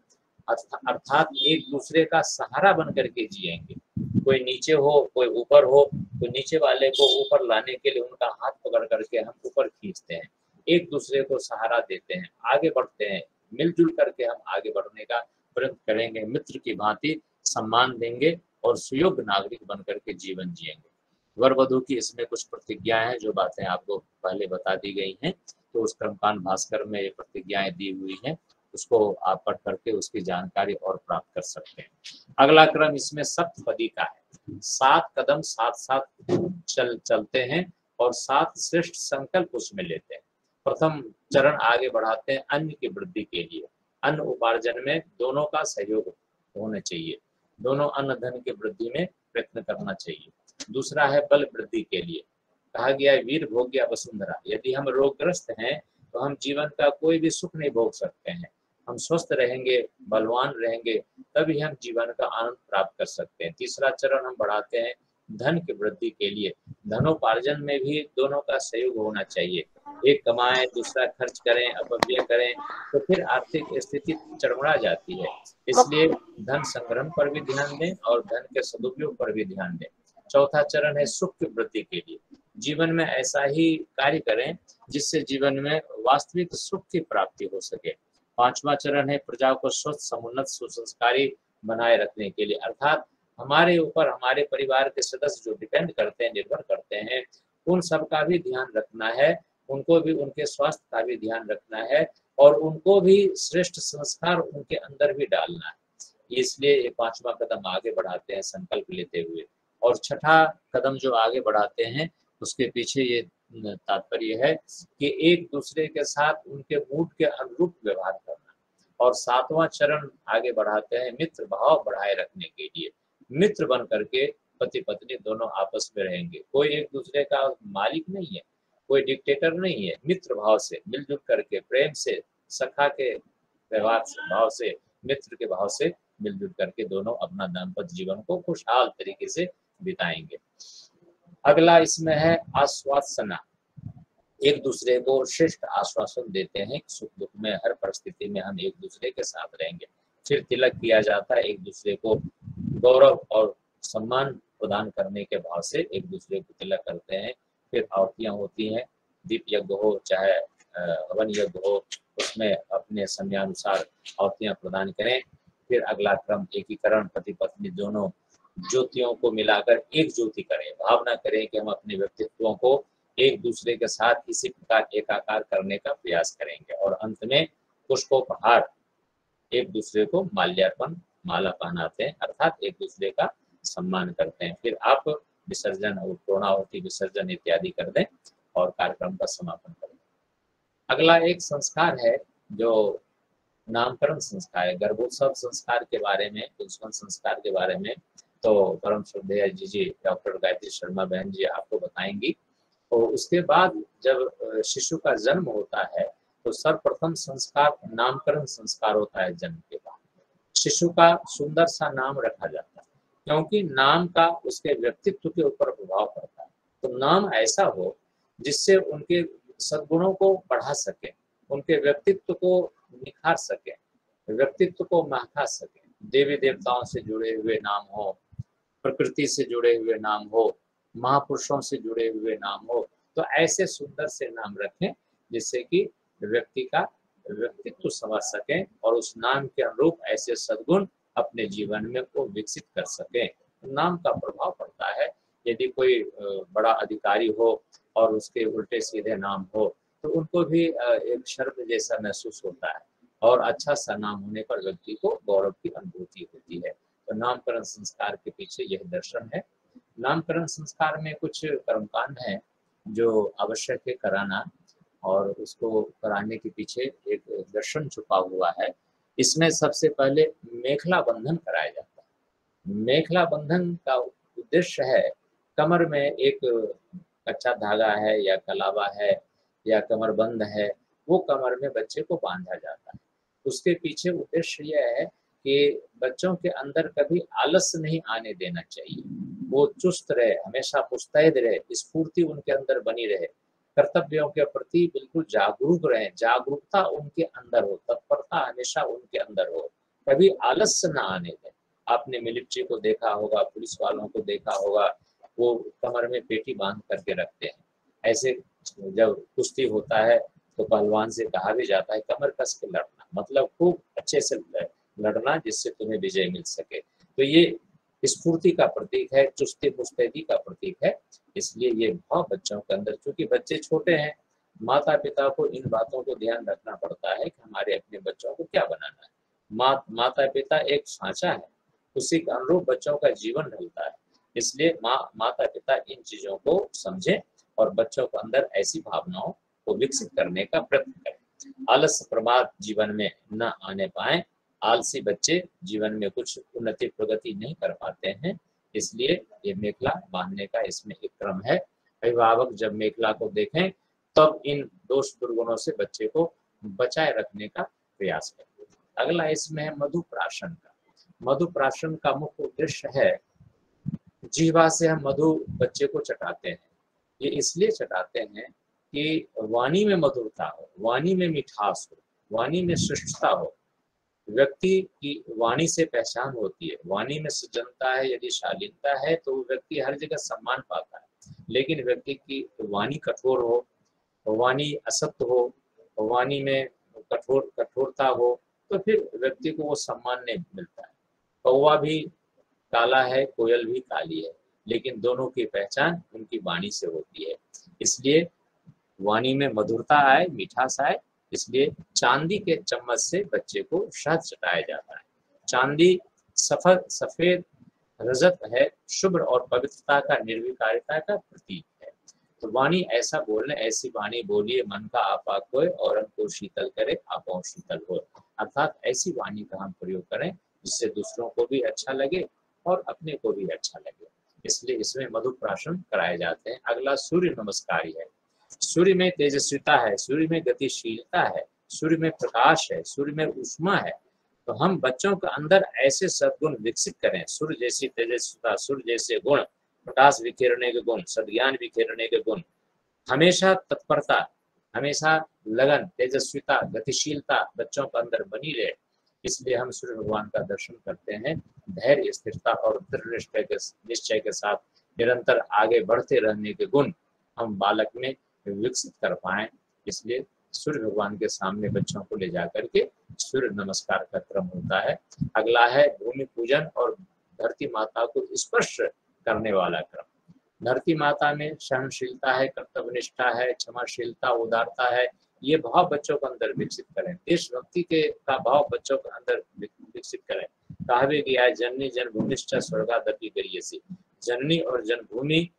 अर्थात एक दूसरे का सहारा बन करके जिएंगे। कोई नीचे हो, कोई ऊपर हो, तो नीचे वाले को ऊपर लाने के लिए उनका हाथ पकड़ करके हम ऊपर खींचते हैं, एक दूसरे को सहारा देते हैं, आगे बढ़ते हैं, मिलजुल करके हम आगे बढ़ने का प्रयत्न करेंगे, मित्र की भांति सम्मान देंगे और सुयोग्य नागरिक बन करके जीवन जिएंगे। वर वधु की इसमें कुछ प्रतिज्ञाएं हैं, जो बातें आपको पहले बता दी गई हैं, तो उस क्रमकांड भास्कर में ये प्रतिज्ञाएं दी हुई हैं, उसको आप पढ़ करके उसकी जानकारी और प्राप्त कर सकते हैं। अगला क्रम इसमें सप्तपदी का है। 7 कदम साथ साथ चलते हैं और 7 श्रेष्ठ संकल्प उसमें लेते हैं। प्रथम चरण आगे बढ़ाते हैं अन्न की वृद्धि के लिए। अन्न उपार्जन में दोनों का सहयोग होना चाहिए, दोनों अन्न धन की वृद्धि में प्रयत्न करना चाहिए। दूसरा है बल वृद्धि के लिए, कहा गया है वीर भोग्या वसुंधरा। यदि हम रोगग्रस्त हैं तो हम जीवन का कोई भी सुख नहीं भोग सकते हैं। हम स्वस्थ रहेंगे, बलवान रहेंगे, तभी हम जीवन का आनंद प्राप्त कर सकते हैं। तीसरा चरण हम बढ़ाते हैं धन की वृद्धि के लिए। धनोपार्जन में भी दोनों का सहयोग होना चाहिए। एक कमाए, दूसरा खर्च करें, अपव्यय करें, तो फिर आर्थिक स्थिति चरमरा जाती है। इसलिए धन संग्रह पर भी ध्यान दें और धन के सदुपयोग पर भी ध्यान दें। चौथा चरण है सुख की वृद्धि के लिए। जीवन में ऐसा ही कार्य करें जिससे जीवन में वास्तविक सुख की प्राप्ति हो सके। पांचवा चरण है प्रजा को स्वस्थ, समुन्नत, सुसंस्कारी बनाए रखने के लिए, अर्थात हमारे ऊपर हमारे परिवार के सदस्य जो डिपेंड करते हैं, निर्भर करते हैं, उन सब का भी ध्यान रखना है, उनको भी, उनके स्वास्थ्य का भी ध्यान रखना है और उनको भी श्रेष्ठ संस्कार उनके अंदर भी डालना है। इसलिए ये पांचवा कदम आगे बढ़ाते हैं संकल्प लेते हुए। और छठा कदम जो आगे बढ़ाते हैं उसके पीछे ये तात्पर्य है कि एक दूसरे के साथ उनके मूड के अनुरूप व्यवहार करना। और सातवां चरण आगे बढ़ाते हैं मित्र भाव बढ़ाए रखने के लिए। मित्र बन करके पति पत्नी दोनों आपस में रहेंगे, कोई एक दूसरे का मालिक नहीं है, कोई डिक्टेटर नहीं है। मित्र भाव से मिलजुल करके, प्रेम से, सखा के व्यवहार से, भाव से, मित्र के भाव से मिलजुल करके दोनों अपना दाम्पत्य जीवन को खुशहाल तरीके से बिताएंगे। अगला इसमें है आश्वासना। एक दूसरे को श्रेष्ठ आश्वासन देते हैं, सुख दुख में हर परिस्थिति में हम एक दूसरे के साथ रहेंगे। फिर तिलक किया जाता है, एक दूसरे को गौरव और सम्मान प्रदान करने के भाव से एक दूसरे को तिलक करते हैं। फिर आहुतियां होती हैं, दीप यज्ञ हो चाहे हवन यज्ञ हो, उसमें अपने समयानुसार आहुतियां प्रदान करें। फिर अगला क्रम एकीकरण, पति पत्नी दोनों ज्योतियों को मिलाकर एक ज्योति करें, भावना करें कि हम अपने व्यक्तित्वों को एक दूसरे के साथ इसी प्रकार एकाकार करने का प्रयास करेंगे। और अंत में पुष्पोपहार, एक दूसरे को माल्यार्पण, माला पहनाते हैं, अर्थात एक दूसरे का सम्मान करते हैं। फिर आप विसर्जन और पूर्णाहुति विसर्जन इत्यादि कर दें और कार्यक्रम का समापन कर दें। अगला एक संस्कार है जो नामकरण संस्कार है। गर्भोत्सव संस्कार के बारे में, पुंसवन संस्कार के बारे में तो परम श्रद्धेय जी डॉक्टर गायत्री शर्मा बहन जी आपको बताएंगी। तो उसके बाद जब शिशु का जन्म होता है तो सर्वप्रथम संस्कार नामकरण संस्कार होता है। जन्म के बाद शिशु का सुंदर सा नाम रखा जाता है, क्योंकि नाम का उसके व्यक्तित्व के ऊपर प्रभाव पड़ता है। तो नाम ऐसा हो जिससे उनके सद्गुणों को बढ़ा सके, उनके व्यक्तित्व को निखार सके, व्यक्तित्व को महका सके। देवी देवताओं से जुड़े हुए नाम हो, प्रकृति से जुड़े हुए नाम हो, महापुरुषों से जुड़े हुए नाम हो, तो ऐसे सुंदर से नाम रखें जिससे कि व्यक्ति का व्यक्तित्व समझ सकें और उस नाम के अनुरूप ऐसे सद्गुण अपने जीवन में वो विकसित कर सकें। नाम का प्रभाव पड़ता है। यदि कोई बड़ा अधिकारी हो और उसके उल्टे सीधे नाम हो तो उनको भी एक शर्म जैसा महसूस होता है, और अच्छा सा नाम होने पर व्यक्ति को गौरव की अनुभूति होती है। तो नामकरण संस्कार के पीछे यह दर्शन है। नामकरण संस्कार में कुछ कर्मकांड हैं जो आवश्यक है कराना, और उसको कराने के पीछे एक दर्शन छुपा हुआ है। इसमें सबसे पहले मेखला बंधन कराया जाता है। मेखला बंधन का उद्देश्य है, कमर में एक कच्चा धागा है या कलावा है या कमरबंद है, वो कमर में बच्चे को बांधा जाता है। उसके पीछे उद्देश्य यह है कि बच्चों के अंदर कभी आलस्य नहीं आने देना चाहिए। वो चुस्त रहे, हमेशा मुस्तैद रहे, स्फूर्ति उनके अंदर बनी रहे, कर्तव्यों के प्रति बिल्कुल जागरूक रहे, जागरूकता उनके अंदर हो, तत्परता हमेशा उनके अंदर हो, कभी आलस्य न आने दें। आपने मिलिट्री को देखा होगा, पुलिस वालों को देखा होगा, वो कमर में पेटी बांध करके रखते हैं। ऐसे जब कुश्ती होता है तो पहलवान से कहा भी जाता है कमर कस के लड़ना, मतलब खूब अच्छे से लड़ना जिससे तुम्हें विजय मिल सके। तो ये स्फूर्ति का प्रतीक है, चुस्ती मुस्तैदी का प्रतीक है। इसलिए ये भाव बच्चों के अंदर, क्योंकि बच्चे छोटे हैं, माता पिता को इन बातों को ध्यान रखना पड़ता है कि हमारे अपने बच्चों को क्या बनाना है। माता पिता एक सांचा है, उसी के अनुरूप बच्चों का जीवन ढलता है। इसलिए माता पिता इन चीजों को समझें और बच्चों के अंदर ऐसी भावनाओं को विकसित करने का प्रयत्न करें। आलस्य प्रमाद जीवन में न आने पाए। आलसी बच्चे जीवन में कुछ उन्नति प्रगति नहीं कर पाते हैं। इसलिए ये मेखला बांधने का इसमें एक क्रम है। अभिभावक जब मेखला को देखें तब इन दोष दुर्गुणों से बच्चे को बचाए रखने का प्रयास करें। अगला इसमें है मधुप्राशन का। मधुप्राशन का मुख्य उद्देश्य है, जीवा से हम मधु बच्चे को चटाते हैं। ये इसलिए चटाते हैं कि वाणी में मधुरता हो, वाणी में मिठास हो, वाणी में श्रेष्ठता हो। व्यक्ति की वाणी से पहचान होती है, वाणी में सज्जनता है, यदि शालीनता है तो व्यक्ति हर जगह सम्मान पाता है। लेकिन व्यक्ति की वाणी कठोर हो, वाणी असत्य हो, वाणी में कठोरता हो, तो फिर व्यक्ति को वो सम्मान नहीं मिलता है। कौवा भी काला है, कोयल भी काली है, लेकिन दोनों की पहचान उनकी वाणी से होती है। इसलिए वाणी में मधुरता आए, मिठास आए, इसलिए चांदी के चम्मच से बच्चे को शहद चटाया जाता है। चांदी सफेद रजत है, शुभ्र और पवित्रता का, निर्विकारिता का प्रतीक है। तो वाणी ऐसा बोलने, ऐसी वाणी बोलिए मन का आपा खोए और को शीतल करे आपो शीतल हो। अर्थात ऐसी वाणी का हम प्रयोग करें जिससे दूसरों को भी अच्छा लगे और अपने को भी अच्छा लगे। इसलिए इसमें मधुप्राशन कराए जाते हैं। अगला सूर्य नमस्कार है। सूर्य में तेजस्विता है, सूर्य में गतिशीलता है, सूर्य में प्रकाश है, सूर्य में उष्मा है। तो हम बच्चों के अंदर ऐसे सद्गुण विकसित करें, सूर्य जैसी तेजस्विता, सूर्य जैसे गुण, प्रकाश बिखेरने के गुण, सद्ज्ञान बिखेरने के गुण, हमेशा तत्परता, हमेशा लगन, तेजस्विता, गतिशीलता बच्चों के अंदर बनी रहे। इसलिए हम सूर्य भगवान का दर्शन करते हैं। धैर्य, स्थिरता और दृढ़ निश्चय के साथ निरंतर आगे बढ़ते रहने के गुण हम बालक में विकसित कर पाए। इसलिए सूर्य भगवान के सामने बच्चों को ले जाकर के सूर्य नमस्कार का क्रम होता है। अगला है भूमि पूजन और धरती माता को स्पर्श करने वाला क्रम। धरती माता में सहनशीलता है, कर्तव्यनिष्ठा है, क्षमाशीलता, उदारता है। ये भाव बच्चों के अंदर विकसित करें। देशभक्ति के का भाव बच्चों के अंदर विकसित करें। कहा भी गया है, जननी जन्मभूमिश्च स्वर्गादपि गरीयसी। जननी और जन्मभूमि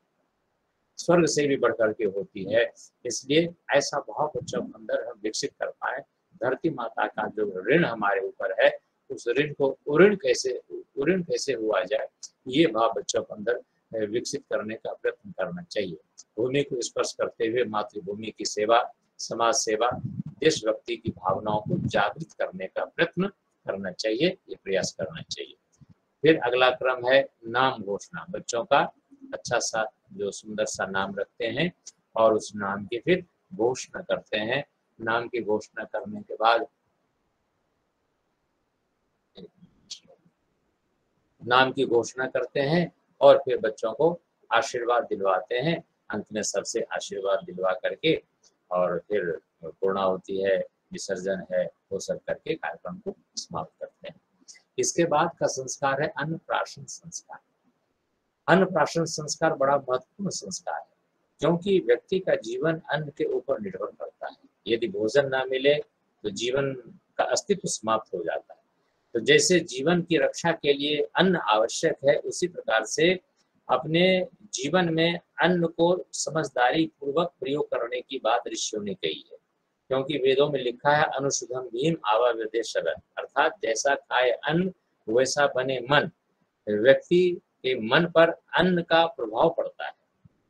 स्वर्ग से भी बढ़कर के होती है। इसलिए ऐसा भाव बच्चों के अंदर हम विकसित कर पाए। धरती माता का जो ऋण हमारे ऊपर है, उस ऋण को उऋण कैसे हुआ जाए, ये भाव बच्चों के अंदर विकसित करने का प्रयत्न करना चाहिए। भूमि को स्पर्श करते हुए मातृभूमि की सेवा, समाज सेवा, देशभक्ति की भावनाओं को जागृत करने का प्रयत्न करना चाहिए, ये प्रयास करना चाहिए। फिर अगला क्रम है नाम घोषणा। बच्चों का अच्छा सा जो सुंदर सा नाम रखते हैं और उस नाम की फिर घोषणा करते हैं। नाम की घोषणा करने के बाद नाम की घोषणा करते हैं और फिर बच्चों को आशीर्वाद दिलवाते हैं। अंत में सबसे आशीर्वाद दिलवा करके और फिर पूर्णाहुति है, विसर्जन है, वो सब करके कार्यक्रम को समाप्त करते हैं। इसके बाद का संस्कार है अन्नप्राशन संस्कार। अन्नप्राशन संस्कार बड़ा महत्वपूर्ण संस्कार है, क्योंकि व्यक्ति का जीवन अन्न के ऊपर निर्भर करता है। यदि भोजन ना मिले तो जीवन का अस्तित्व समाप्त हो जाता है। तो जैसे जीवन की रक्षा के लिए अन्न आवश्यक है, उसी प्रकार से अपने जीवन में अन्न को समझदारी पूर्वक प्रयोग करने की बात ऋषियों ने कही है। क्योंकि वेदों में लिखा है अनुशुद्धम भीम आवा विदेशर, अर्थात जैसा खाए अन्न वैसा बने मन। व्यक्ति के मन पर अन्न का प्रभाव पड़ता है,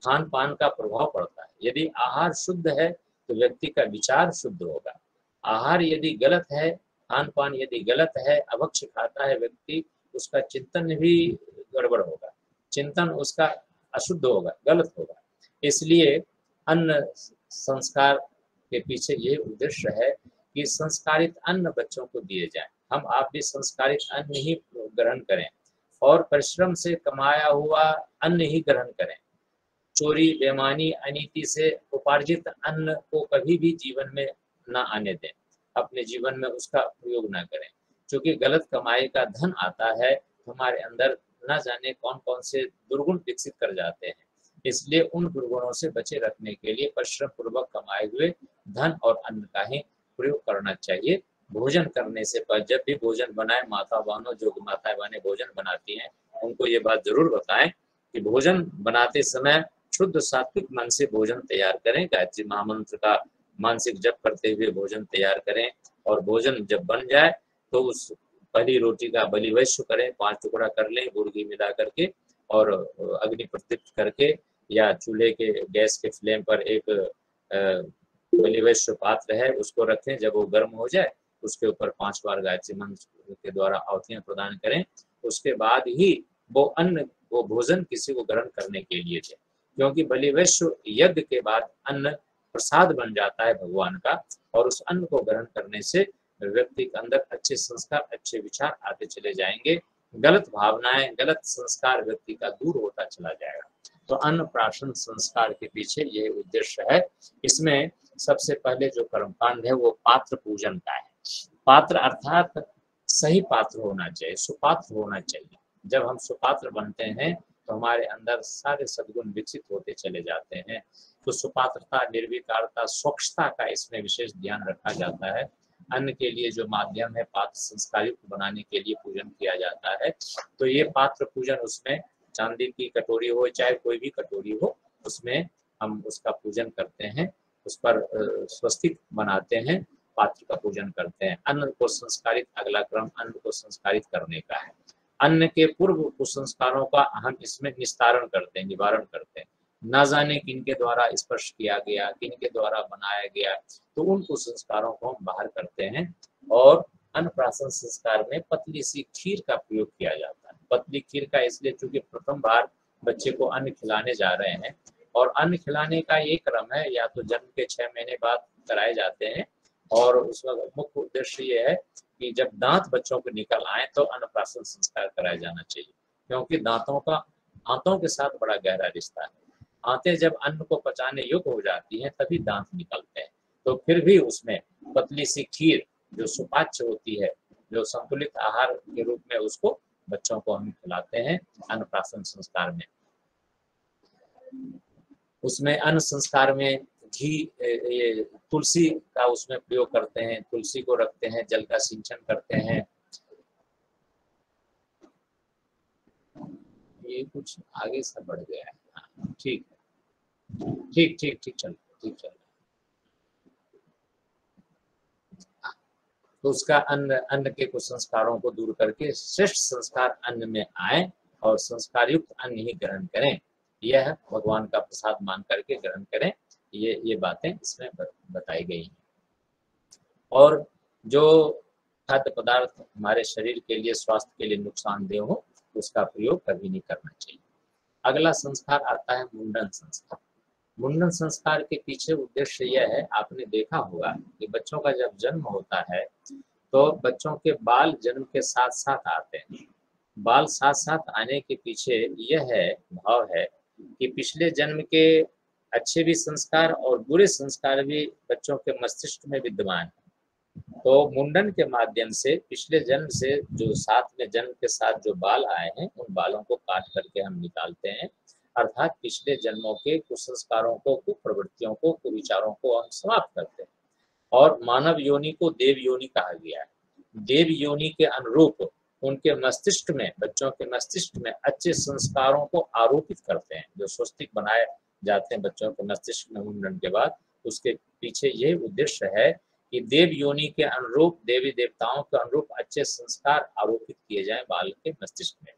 खान पान का प्रभाव पड़ता है। यदि आहार शुद्ध है तो व्यक्ति का विचार शुद्ध होगा। आहार यदि गलत है, खान पान यदि गलत है, अभक्ष्य खाता है व्यक्ति, उसका चिंतन भी गड़बड़ होगा। चिंतन उसका अशुद्ध होगा, गलत होगा। इसलिए अन्न संस्कार के पीछे ये उद्देश्य है कि संस्कारित अन्न बच्चों को दिए जाए। हम आप भी संस्कारित अन्न ही ग्रहण करें और परिश्रम से कमाया हुआ अन्न ही ग्रहण करें। चोरी, बेईमानी, अनीति से उपार्जित अन्न को कभी भी जीवन में ना आने दें, अपने जीवन में उसका प्रयोग ना करें, क्योंकि गलत कमाई का धन आता है हमारे अंदर न जाने कौन कौन से दुर्गुण विकसित कर जाते हैं। इसलिए उन दुर्गुणों से बचे रखने के लिए परिश्रम पूर्वक कमाए हुए धन और अन्न का ही प्रयोग करना चाहिए। भोजन करने से पहले जब भी भोजन बनाए, माता बहनों जो माताएं बहनें भोजन बनाती हैं उनको ये बात जरूर बताएं कि भोजन बनाते समय शुद्ध सात्विक मन से भोजन तैयार करें। गायत्री महामंत्र का मानसिक जप करते हुए भोजन तैयार करें और भोजन जब बन जाए तो उस पहली रोटी का बलि वैश्य करें, 5 टुकड़ा कर लें गुड़ घी मिला करके और अग्नि प्रदीप्त करके या चूल्हे के गैस के फ्लेम पर एक बलि वैश्य पात्र है उसको रखें। जब वो गर्म हो जाए उसके ऊपर 5 बार गायत्री मंत्र के द्वारा आहुतियां प्रदान करें। उसके बाद ही वो भोजन किसी को ग्रहण करने के लिए थे, क्योंकि बलि वैश्य यज्ञ के बाद अन्न प्रसाद बन जाता है भगवान का, और उस अन्न को ग्रहण करने से व्यक्ति के अंदर अच्छे संस्कार, अच्छे विचार आते चले जाएंगे। गलत भावनाएं, गलत संस्कार व्यक्ति का दूर होता चला जाएगा। तो अन्नप्राशन संस्कार के पीछे यह उद्देश्य है। इसमें सबसे पहले जो कर्मकांड है वो पात्र पूजन का है। पात्र अर्थात सही पात्र होना चाहिए, सुपात्र होना चाहिए। जब हम सुपात्र बनते हैं तो हमारे अंदर सारे सद्गुण विकसित होते चले जाते हैं। तो सुपात्रता, निर्विकारता, स्वच्छता का इसमें विशेष ध्यान रखा जाता है। अन्न के लिए जो माध्यम है पात्र संस्कारयुक्त बनाने के लिए पूजन किया जाता है। तो ये पात्र पूजन, उसमें चांदी की कटोरी हो चाहे कोई भी कटोरी हो, उसमें हम उसका पूजन करते हैं, उस पर स्वस्तिक बनाते हैं, पात्र का पूजन करते हैं। अन्न को संस्कारित, अगला क्रम अन्न को संस्कारित करने का है। अन्न के पूर्व कुसंस्कारों का हम इसमें निस्तारण करते हैं, निवारण करते हैं। न जाने किनके द्वारा स्पर्श किया गया, किनके द्वारा बनाया गया, तो उन कुसंस्कारों को हम बाहर करते हैं। और अन्नप्राशन संस्कार में पतली सी खीर का प्रयोग किया जाता है। पतली खीर का इसलिए क्योंकि प्रथम बार बच्चे को अन्न खिलाने जा रहे हैं, और अन्न खिलाने का एक क्रम है, या तो जन्म के 6 महीने बाद कराए जाते हैं, और उसका मुख्य उद्देश्य ये है कि जब दांत बच्चों को निकल आए तो अन्नप्राशन संस्कार कराया जाना चाहिए, क्योंकि दांतों के साथ बड़ा गहरा रिश्ता है। आंतें जब अन्न को पचाने योग्य हो जाती हैं तभी दांत निकलते हैं। तो फिर भी उसमें पतली सी खीर जो सुपाच्य होती है, जो संतुलित आहार के रूप में, उसको बच्चों को हम खिलाते हैं अन्नप्राशन संस्कार में। उसमें अन्न संस्कार में घी, ये तुलसी का उसमें प्रयोग करते हैं, तुलसी को रखते हैं, जल का सिंचन करते हैं। ये कुछ आगे से बढ़ गया है। ठीक ठीक ठीक ठीक चल ठीक। तो उसका अन्न के कुछ संस्कारों को दूर करके श्रेष्ठ संस्कार अन्न में आए और संस्कार युक्त अन्न ही ग्रहण करें। यह भगवान का प्रसाद मान करके ग्रहण करें। ये बातें इसमें बताई गई हैं। और जो खाद्य पदार्थ हमारे शरीर के लिए, स्वास्थ्य के लिए नुकसानदेह हो, उसका प्रयोग कभी नहीं करना चाहिए। अगला संस्कार आता है मुंडन संस्कार। मुंडन संस्कार के पीछे उद्देश्य यह है, आपने देखा होगा कि बच्चों का जब जन्म होता है तो बच्चों के बाल जन्म के साथ साथ आते हैं। बाल साथ साथ आने के पीछे यह है, भाव है कि पिछले जन्म के अच्छे भी संस्कार और बुरे संस्कार भी बच्चों के मस्तिष्क में विद्यमान है। तो मुंडन के माध्यम से पिछले जन्म से जो साथ में जन्म के साथ जो बाल आए हैं, उन बालों को काट करके हम निकालते हैं। अर्थात पिछले जन्मों के कुसंस्कारों को, कुप्रवृत्तियों को, कुविचारों को हम समाप्त करते हैं। और मानव योनि को देव योनि कहा गया है। देव योनि के अनुरूप उनके मस्तिष्क में, बच्चों के मस्तिष्क में अच्छे संस्कारों को आरोपित करते हैं। जो स्वस्तिक बनाए जाते हैं बच्चों के मस्तिष्क में मुंडन के बाद, उसके पीछे यह उद्देश्य है कि देव योनि के अनुरूप, देवी देवताओं के अनुरूप अच्छे संस्कार आरोपित किए जाएं बाल के मस्तिष्क में।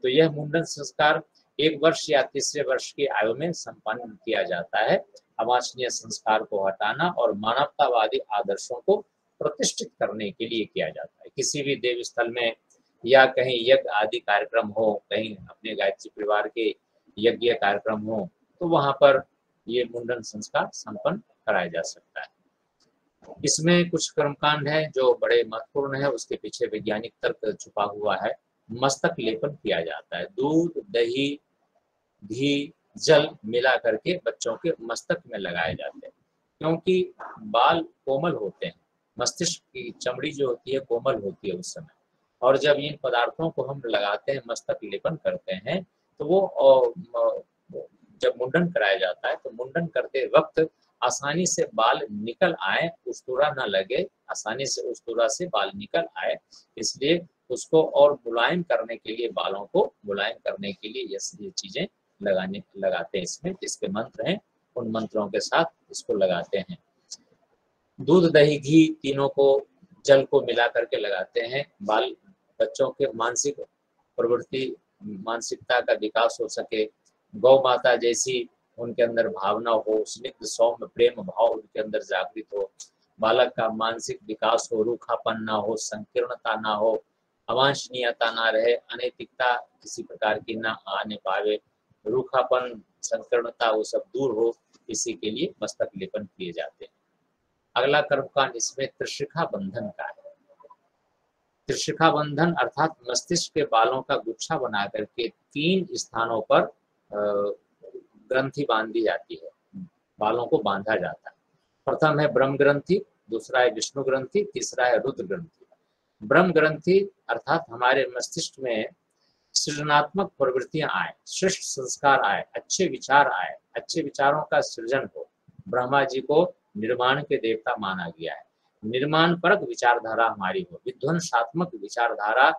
तो यह मुंडन संस्कार 1 वर्ष या तीसरे वर्ष की आयु में संपन्न किया जाता है। अवांछनीय संस्कार को हटाना और मानवतावादी आदर्शों को प्रतिष्ठित करने के लिए किया जाता है। किसी भी देव स्थल में या कहीं यज्ञ आदि कार्यक्रम हो, कहीं अपने गायत्री परिवार के यज्ञ कार्यक्रम हो, तो वहां पर ये मुंडन संस्कार संपन्न कराया जा सकता है। इसमें कुछ कर्मकांड है जो बड़े महत्वपूर्ण है, उसके पीछे वैज्ञानिक तर्क छुपा हुआ है। मस्तक लेपन किया जाता है, दूध, दही, घी, जल मिला करके बच्चों के मस्तक में लगाए जाते हैं, क्योंकि बाल कोमल होते हैं, मस्तिष्क की चमड़ी जो होती है कोमल होती है उस समय, और जब इन पदार्थों को हम लगाते हैं, मस्तक लेपन करते हैं, तो वो जब मुंडन कराया जाता है तो मुंडन करते वक्त आसानी से बाल निकल आए, उस्तुरा न लगे, आसानी से उस्तुरा से बाल निकल आए, इसलिए उसको और मुलायम करने के लिए, बालों को मुलायम करने के लिए ये चीजें लगाते हैं इसमें, जिसके मंत्र हैं उन मंत्रों के साथ इसको लगाते हैं। दूध, दही, घी तीनों को, जल को मिला करके लगाते हैं। बाल बच्चों के मानसिक प्रवृत्ति, मानसिकता का विकास हो सके, गौ माता जैसी उनके अंदर भावना हो, स्निग्ध सौम्य प्रेम भाव उनके अंदर जागृत हो, बालक का मानसिक विकास हो, रूखापन ना हो, संकीर्णता ना हो, अवांछनीयता ना रहे, अनैतिकता किसी प्रकार की ना आने पावे, रूखापन, संकीर्णता वो सब दूर हो, इसी के लिए मस्तक लेपन किए जाते हैं। अगला कर्मकांड इसमें त्रिशिखा बंधन का है। त्रिशिखा बंधन अर्थात मस्तिष्क के बालों का गुच्छा बना करके 3 स्थानों पर ग्रंथि बांधी जाती है, बालों को बांधा जाता है। प्रथम है ब्रह्म ग्रंथि, दूसरा है विष्णु ग्रंथि, तीसरा है रुद्र ग्रंथि। ब्रह्म ग्रंथि अर्थात हमारे मस्तिष्क में सृजनात्मक प्रवृत्तियां आए, श्रेष्ठ संस्कार आए, अच्छे विचार आए, अच्छे विचारों का सृजन हो। ब्रह्मा जी को निर्माण के देवता माना गया है। निर्माण परक विचारधारा हमारी हो, विध्वंसात्मक विचारधारा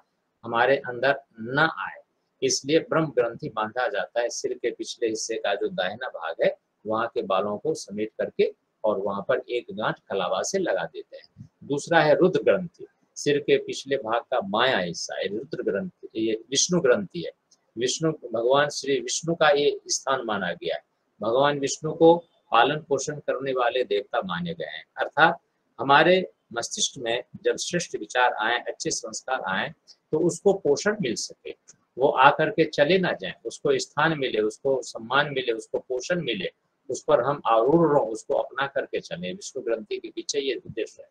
हमारे अंदर न आए, इसलिए ब्रह्म ग्रंथि बांधा जाता है। सिर के पिछले हिस्से का जो दाहिना भाग है वहां के बालों को समेट करके और वहां पर एक गांठ कलावा से लगा देते हैं। दूसरा है रुद्र ग्रंथि, सिर के पिछले भाग का बायां हिस्सा है रुद्र ग्रंथि, ये विष्णु ग्रंथि है। विष्णु भगवान श्री विष्णु का ये स्थान माना गया है। भगवान विष्णु को पालन पोषण करने वाले देवता माने गए हैं, अर्थात हमारे मस्तिष्क में जब श्रेष्ठ विचार आए, अच्छे संस्कार आए, तो उसको पोषण मिल सके, वो आकर के चले ना जाए, उसको स्थान मिले, उसको सम्मान मिले, उसको पोषण मिले, उस पर हम आरूढ़ रहो, उसको अपना करके चले। विष्णु ग्रंथि के पीछे ये उद्देश्य है।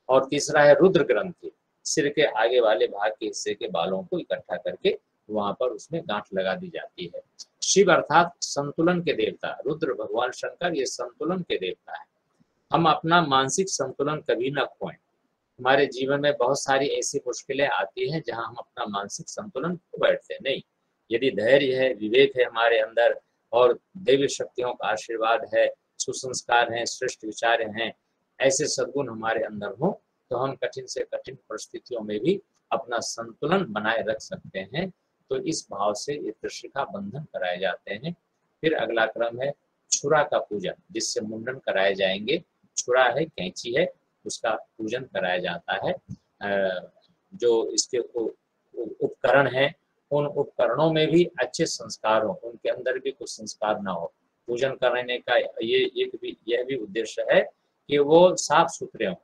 और तीसरा है रुद्र ग्रंथि, सिर के आगे वाले भाग के हिस्से के बालों को इकट्ठा करके वहां पर उसमें गांठ लगा दी जाती है। शिव अर्थात संतुलन के देवता, रुद्र भगवान शंकर ये संतुलन के देवता है। हम अपना मानसिक संतुलन कभी न खोएं। हमारे जीवन में बहुत सारी ऐसी मुश्किलें आती हैं जहां हम अपना मानसिक संतुलन खो बैठते नहीं। यदि धैर्य है, विवेक है हमारे अंदर और दैवी शक्तियों का आशीर्वाद है, सुसंस्कार हैं, श्रेष्ठ विचार हैं, ऐसे सद्गुण हमारे अंदर हो, तो हम कठिन से कठिन परिस्थितियों में भी अपना संतुलन बनाए रख सकते हैं। तो इस भाव से ये त्रिशिखा बंधन कराए जाते हैं। फिर अगला क्रम है छुरा का पूजन, जिससे मुंडन कराए जाएंगे। छुरा है, कैंची है, उसका पूजन कराया जाता है। जो इसके उपकरण हैं, उन उपकरणों में भी अच्छे संस्कार हो, उनके अंदर भी कुछ संस्कार ना हो। पूजन करने का यह भी उद्देश्य है कि वो साफ सुथरे हों,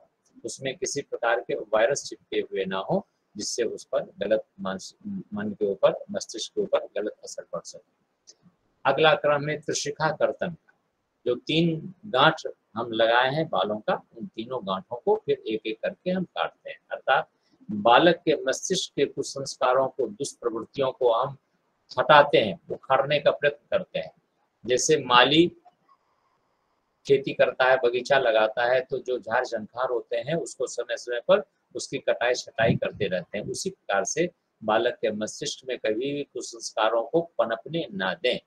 उसमें किसी प्रकार के वायरस चिपके हुए ना हो, जिससे उस पर गलत मन के ऊपर, मस्तिष्क के ऊपर गलत असर पड़ सके। अगला क्रम है त्रिशिखा कर्तन, जो 3 गांठ हम लगाए हैं बालों का, उन तीनों गांठों को फिर एक एक करके हम काटते हैं, अर्थात बालक के मस्तिष्क के कुछ संस्कारों को, दुष्प्रवृत्तियों को हम हटाते हैं, उखाड़ने का प्रयत्न करते हैं। जैसे माली खेती करता है, बगीचा लगाता है, तो जो झाड़ झंखार होते हैं उसको समय समय पर उसकी कटाई छटाई करते रहते हैं। उसी प्रकार से बालक के मस्तिष्क में कभी भी कुछ संस्कारों को पनपने ना दें।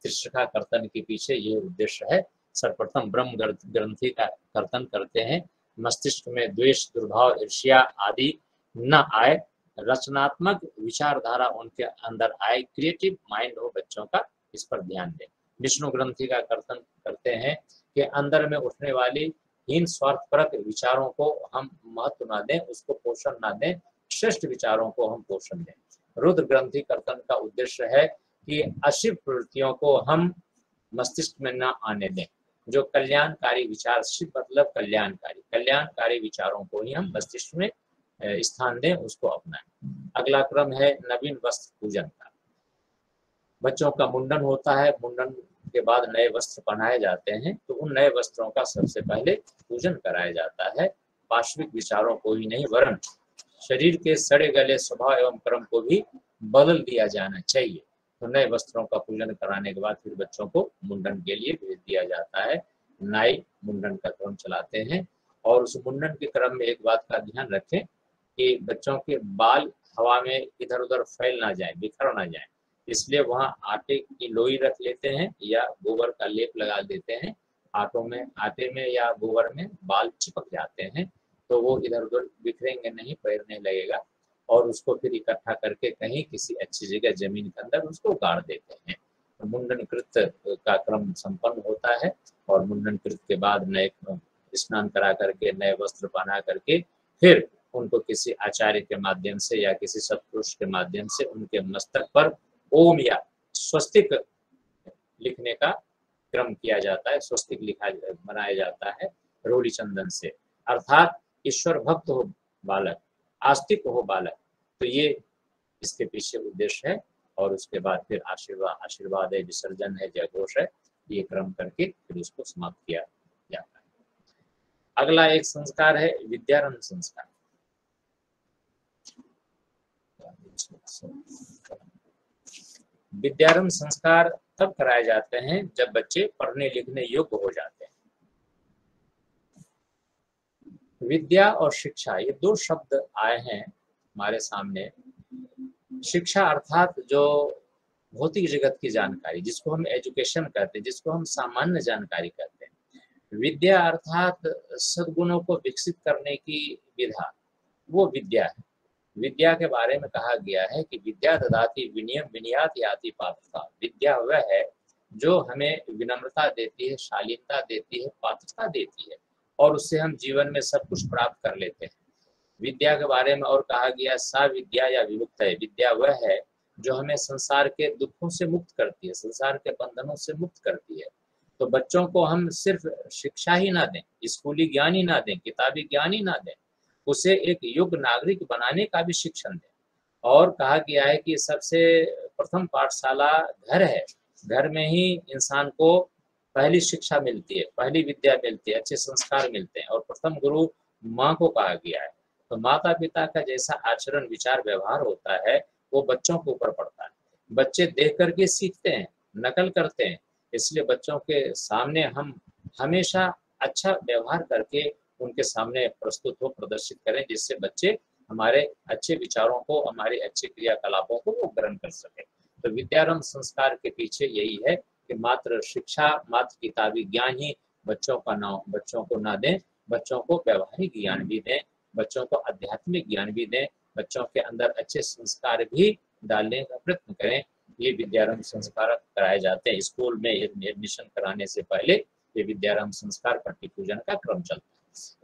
त्रिशिखा कर्तन के पीछे ये उद्देश्य है। सर्वप्रथम ब्रह्म ग्रंथि का कर्तन करते हैं, मस्तिष्क में द्वेष, दुर्भाव, ईर्ष्या आदि न आए, रचनात्मक विचारधारा उनके अंदर आए, क्रिएटिव माइंड हो बच्चों का, इस पर ध्यान दें। विष्णु ग्रंथि का कर्तन करते हैं कि अंदर में उठने वाली हीन स्वार्थपरक विचारों को हम महत्व ना दें, उसको पोषण ना दें, श्रेष्ठ विचारों को हम पोषण दें। रुद्र ग्रंथि कर्तन का उद्देश्य है कि अशिव प्रवृत्तियों को हम मस्तिष्क में न आने दें। जो कल्याणकारी विचार, शिव मतलब कल्याणकारी, कल्याणकारी विचारों को ही हम मस्तिष्क में स्थान दें, उसको अपनाएं। अगला क्रम है नवीन वस्त्र पूजन का। बच्चों का मुंडन होता है, मुंडन के बाद नए वस्त्र पहनाए जाते हैं, तो उन नए वस्त्रों का सबसे पहले पूजन कराया जाता है। पाश्विक विचारों को ही नहीं वरन शरीर के सड़े गले स्वभाव एवं कर्म को भी बदल दिया जाना चाहिए। तो नए वस्त्रों का पूजन कराने के बाद फिर बच्चों को मुंडन के लिए भेज दिया जाता है। नाई मुंडन का क्रम चलाते हैं और उस मुंडन के क्रम में एक बात का ध्यान रखें कि बच्चों के बाल हवा में इधर उधर फैल ना जाए, बिखर ना जाए, इसलिए वहाँ आटे की लोई रख लेते हैं या गोबर का लेप लगा देते हैं। आटे में या गोबर में बाल चिपक जाते हैं तो वो इधर उधर बिखरेंगे नहीं, फैलने लगेगा, और उसको फिर इकट्ठा करके कहीं किसी अच्छी जगह जमीन के अंदर उसको गाड़ देते हैं। तो मुंडन कृत का क्रम संपन्न होता है और मुंडन कृत के बाद नए स्नान करा करके नए वस्त्र पहना करके फिर उनको किसी आचार्य के माध्यम से या किसी सत्पुरुष के माध्यम से उनके मस्तक पर ओम या स्वस्तिक लिखने का क्रम किया जाता है। स्वस्तिक लिखा बनाया जाता है रोली चंदन से, अर्थात ईश्वर भक्त हो बालक, आस्तिक हो बालक। तो ये इसके पीछे उद्देश्य है। और उसके बाद फिर आशीर्वाद है, विसर्जन है, जयघोष है, ये क्रम करके फिर उसको समाप्त किया जाता है। अगला एक संस्कार है विद्यारंभ संस्कार। विद्यारंभ संस्कार तब कराए जाते हैं जब बच्चे पढ़ने लिखने योग्य हो जाते हैं। विद्या और शिक्षा, ये दो शब्द आए हैं हमारे सामने। शिक्षा अर्थात जो भौतिक जगत की जानकारी, जिसको हम एजुकेशन कहते हैं, जिसको हम सामान्य जानकारी कहते हैं। विद्या अर्थात सद्गुणों को विकसित करने की विधा, वो विद्या है। विद्या के बारे में कहा गया है कि विद्या ददाति विनयम विनयात याति पात्रता। विद्या वह है जो हमें विनम्रता देती है, शालीनता देती है, पात्रता देती है, और उससे हम जीवन में सब कुछ प्राप्त कर लेते हैं। विद्या के बारे में और कहा गया सा विद्या या विमुक्त है। विद्या वह है जो हमें संसार के दुखों से मुक्त करती है, संसार के बंधनों से मुक्त करती है। तो बच्चों को हम सिर्फ शिक्षा ही ना दें, स्कूली ज्ञान ही ना दें, किताबी ज्ञान ही ना दें, उसे एक योग्य नागरिक बनाने का भी शिक्षण दें। और कहा गया है कि सबसे प्रथम पाठशाला घर है। घर में ही इंसान को पहली शिक्षा मिलती है, पहली विद्या मिलती है, अच्छे संस्कार मिलते हैं, और प्रथम गुरु माँ को कहा गया है। तो माता पिता का जैसा आचरण विचार व्यवहार होता है वो बच्चों के ऊपर पड़ता है। बच्चे देख करके सीखते हैं, नकल करते हैं, इसलिए बच्चों के सामने हम हमेशा अच्छा व्यवहार करके उनके सामने प्रस्तुत हो, प्रदर्शित करें, जिससे बच्चे हमारे अच्छे विचारों को, हमारे अच्छे क्रियाकलापों को वो ग्रहण कर सके। तो विद्यारंभ संस्कार के पीछे यही है कि मात्र शिक्षा, मात्र किताबी ज्ञान ही बच्चों को ना दें, बच्चों को व्यवहारिक ज्ञान भी दें, बच्चों को आध्यात्मिक ज्ञान भी दें, बच्चों के अंदर अच्छे संस्कार भी डालने का प्रयत्न करें। ये विद्यारंभ संस्कार कराए जाते हैं। स्कूल में एडमिशन कराने से पहले ये विद्यारंभ संस्कार पट्टी पूजन का क्रम चलता है।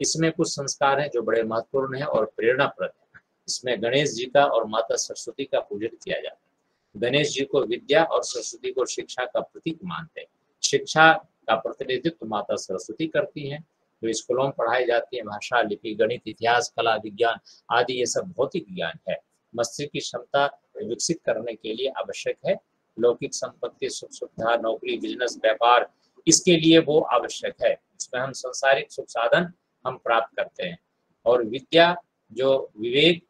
इसमें कुछ संस्कार हैं जो बड़े महत्वपूर्ण हैं और प्रेरणाप्रद है। इसमें गणेश जी का और माता सरस्वती का पूजन किया जाता है। गणेश जी को विद्या और सरस्वती को शिक्षा का प्रतीक मानते हैं। शिक्षा का प्रतिनिधित्व माता सरस्वती करती हैं, जो स्कूलों में पढ़ाई जाती है। भाषा, लिपि, गणित, इतिहास, कला, विज्ञान आदि ये सब भौतिक ज्ञान है। मस्तिष्क की क्षमता विकसित करने के लिए आवश्यक है। लौकिक संपत्ति, सुख सुविधा, नौकरी, बिजनेस, व्यापार, इसके लिए वो आवश्यक है। इसमें हम सांसारिक सुख साधन हम प्राप्त करते हैं। और विद्या जो विवेक,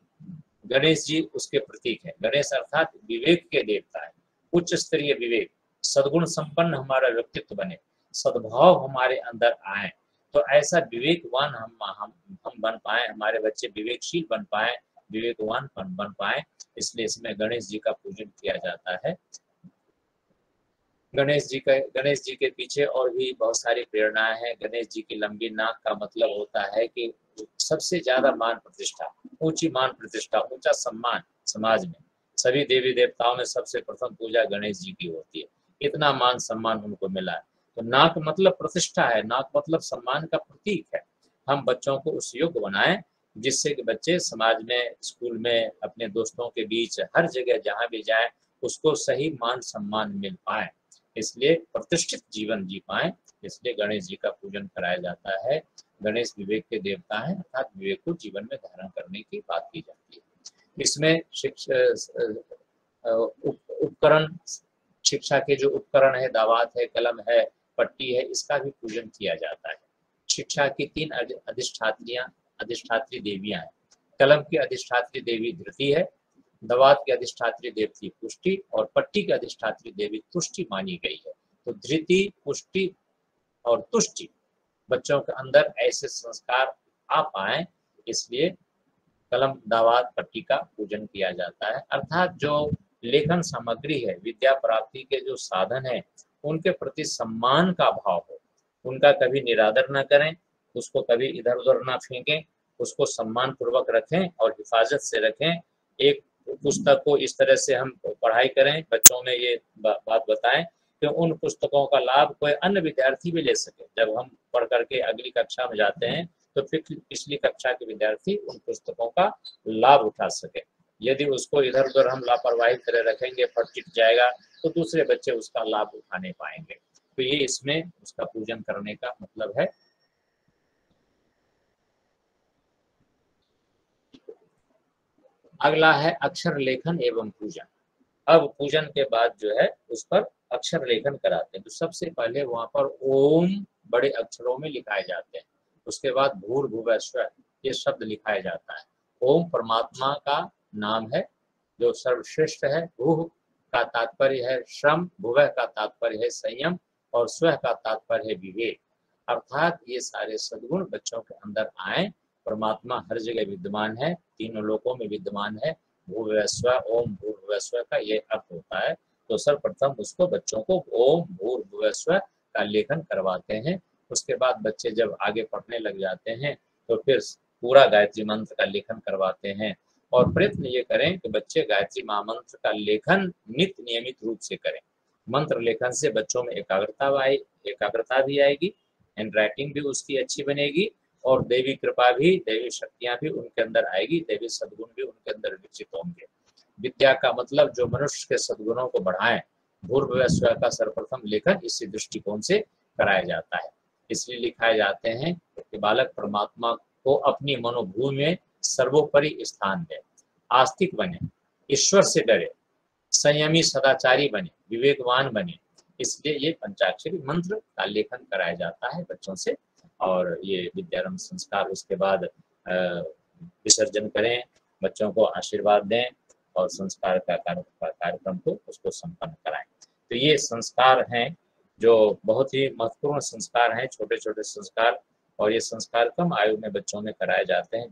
गणेश जी उसके प्रतीक है। गणेश अर्थात विवेक के देवता है। उच्च स्तरीय विवेक, सद्गुण संपन्न हमारा व्यक्तित्व बने, सद्भाव हमारे अंदर आए, तो ऐसा विवेकवान हम बन पाए, हमारे बच्चे विवेकशील बन पाए, विवेकवान बन पाए। इसलिए इसमें गणेश जी का पूजन किया जाता है। गणेश जी के पीछे और भी बहुत सारी प्रेरणाएं हैं। गणेश जी की लंबी नाक का मतलब होता है कि सबसे ज्यादा मान प्रतिष्ठा, ऊंची मान प्रतिष्ठा, ऊंचा सम्मान समाज में। सभी देवी देवताओं में सबसे प्रथम पूजा गणेश जी की होती है। इतना मान सम्मान उनको मिला है। तो नाक मतलब प्रतिष्ठा है, नाक मतलब सम्मान का प्रतीक है। हम बच्चों को उस योग्य बनाएं जिससे कि बच्चे समाज में, स्कूल में, अपने दोस्तों के बीच, हर जगह जहाँ भी जाए उसको सही मान सम्मान मिल पाए, इसलिए प्रतिष्ठित जीवन जी पाए। इसलिए गणेश जी का पूजन कराया जाता है। गणेश विवेक के देवता हैं, अर्थात विवेक को जीवन में धारण करने की बात की जाती है। इसमें उपकरण, शिक्षा के जो उपकरण है, दावात है, कलम है, पट्टी है, इसका भी पूजन किया जाता है। शिक्षा की 3 अधिष्ठात्री देवियां हैं। कलम की अधिष्ठात्री देवी धृति है, दवात की अधिष्ठात्री देवी पुष्टि और पट्टी की अधिष्ठात्री देवी तुष्टि मानी गई है। तो धृति, पुष्टि और तुष्टि, बच्चों के अंदर ऐसे संस्कार आ पाए, इसलिए कलम, दावात, पट्टी का पूजन किया जाता है। अर्थात जो लेखन सामग्री है, विद्या प्राप्ति के जो साधन है, उनके प्रति सम्मान का भाव हो, उनका कभी निरादर न करें, उसको कभी इधर उधर ना फेंकें, उसको सम्मान पूर्वक रखें और हिफाजत से रखें। एक पुस्तक को इस तरह से हम पढ़ाई करें, बच्चों में ये बात बताएं कि उन पुस्तकों का लाभ कोई अन्य विद्यार्थी भी ले सके। जब हम पढ़ करके अगली कक्षा में जाते हैं तो फिर पिछली कक्षा के विद्यार्थी उन पुस्तकों का लाभ उठा सके। यदि उसको इधर उधर हम लापरवाही तरह रखेंगे, फट चिट जाएगा, तो दूसरे बच्चे उसका लाभ उठा नहीं पाएंगे। तो ये इसमें उसका पूजन करने का मतलब है। अगला है अक्षर लेखन एवं पूजन। अब पूजन के बाद जो है उस पर अक्षर लेखन कराते हैं। तो सबसे पहले वहां पर ओम बड़े अक्षरों में लिखाए जाते हैं, उसके बाद भूर्भुवः स्वः ये शब्द लिखाया जाता है। ओम परमात्मा का नाम है जो सर्वश्रेष्ठ है। भूः का तात्पर्य है श्रम, भुवः का तात्पर्य है संयम और स्वः का तात्पर्य है विवेक। अर्थात ये सारे सद्गुण बच्चों के अंदर आए। परमात्मा हर जगह विद्यमान है, तीनों लोकों में विद्यमान है। भूर्भुवः स्वः, ओम भूर्भुवः स्वः का ये अर्थ होता है। तो सर्वप्रथम उसको बच्चों को ओम भूर्भुवः स्वः का लेखन करवाते हैं। उसके बाद बच्चे जब आगे पढ़ने लग जाते हैं तो फिर पूरा गायत्री मंत्र का लेखन करवाते हैं और प्रयत्न ये करें कि बच्चे गायत्री महामंत्र का लेखन नित्य नियमित रूप से करें। मंत्र लेखन से बच्चों में एकाग्रता भी आएगी, हैंड राइटिंग भी उसकी अच्छी बनेगी और दैवी कृपा भी, दैवी शक्तियां भी उनके अंदर आएगी, दैवी सद्गुण भी उनके अंदर विकसित होंगे। विद्या का मतलब जो मनुष्य के सद्गुणों को बढ़ाएं। भूर्भुवः स्वः का सर्वप्रथम लेखन इसी दृष्टिकोण से कराया जाता है। इसलिए लिखाए जाते हैं कि बालक परमात्मा को अपनी मनोभूमि में सर्वोपरि स्थान दे, आस्तिक बने, ईश्वर से डरे, संयमी सदाचारी बने, विवेकवान बने। इसलिए ये पंचाक्षरी मंत्र का लेखन कराया जाता है बच्चों से और ये विद्यारंभ संस्कार उसके बाद विसर्जन करें, बच्चों को आशीर्वाद दें और संस्कार का कार्यक्रम को उसको संपन्न कराएं। तो ये संस्कार हैं जो बहुत ही महत्वपूर्ण संस्कार हैं, छोटे छोटे संस्कार, और ये संस्कार कम आयु में बच्चों में कराए जाते हैं।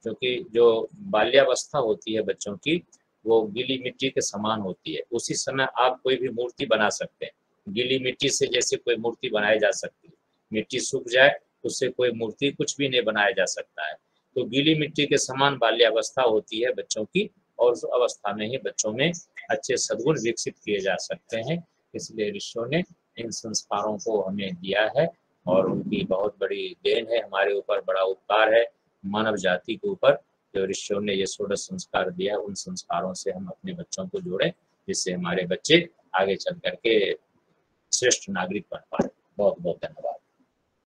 क्योंकि जो बाल्यावस्था होती है बच्चों की, वो गीली मिट्टी के समान होती है। उसी समय आप कोई भी मूर्ति बना सकते हैं। गीली मिट्टी से जैसे कोई मूर्ति बनाई जा सकती है, मिट्टी सूख जाए उससे कोई मूर्ति कुछ भी नहीं बनाया जा सकता है। तो गीली मिट्टी के समान बाल्यावस्था होती है बच्चों की और उस अवस्था में ही बच्चों में अच्छे सद्गुण विकसित किए जा सकते हैं। इसलिए ऋषियों ने इन संस्कारों को हमें दिया है और उनकी बहुत बड़ी देन है, हमारे ऊपर बड़ा उपकार है मानव जाति के ऊपर। जो ऋषियों ने ये 16 संस्कार दिया, उन संस्कारों से हम अपने बच्चों को जोड़ें जिससे हमारे बच्चे आगे चल करके श्रेष्ठ नागरिक बन पाए। बहुत बहुत धन्यवाद।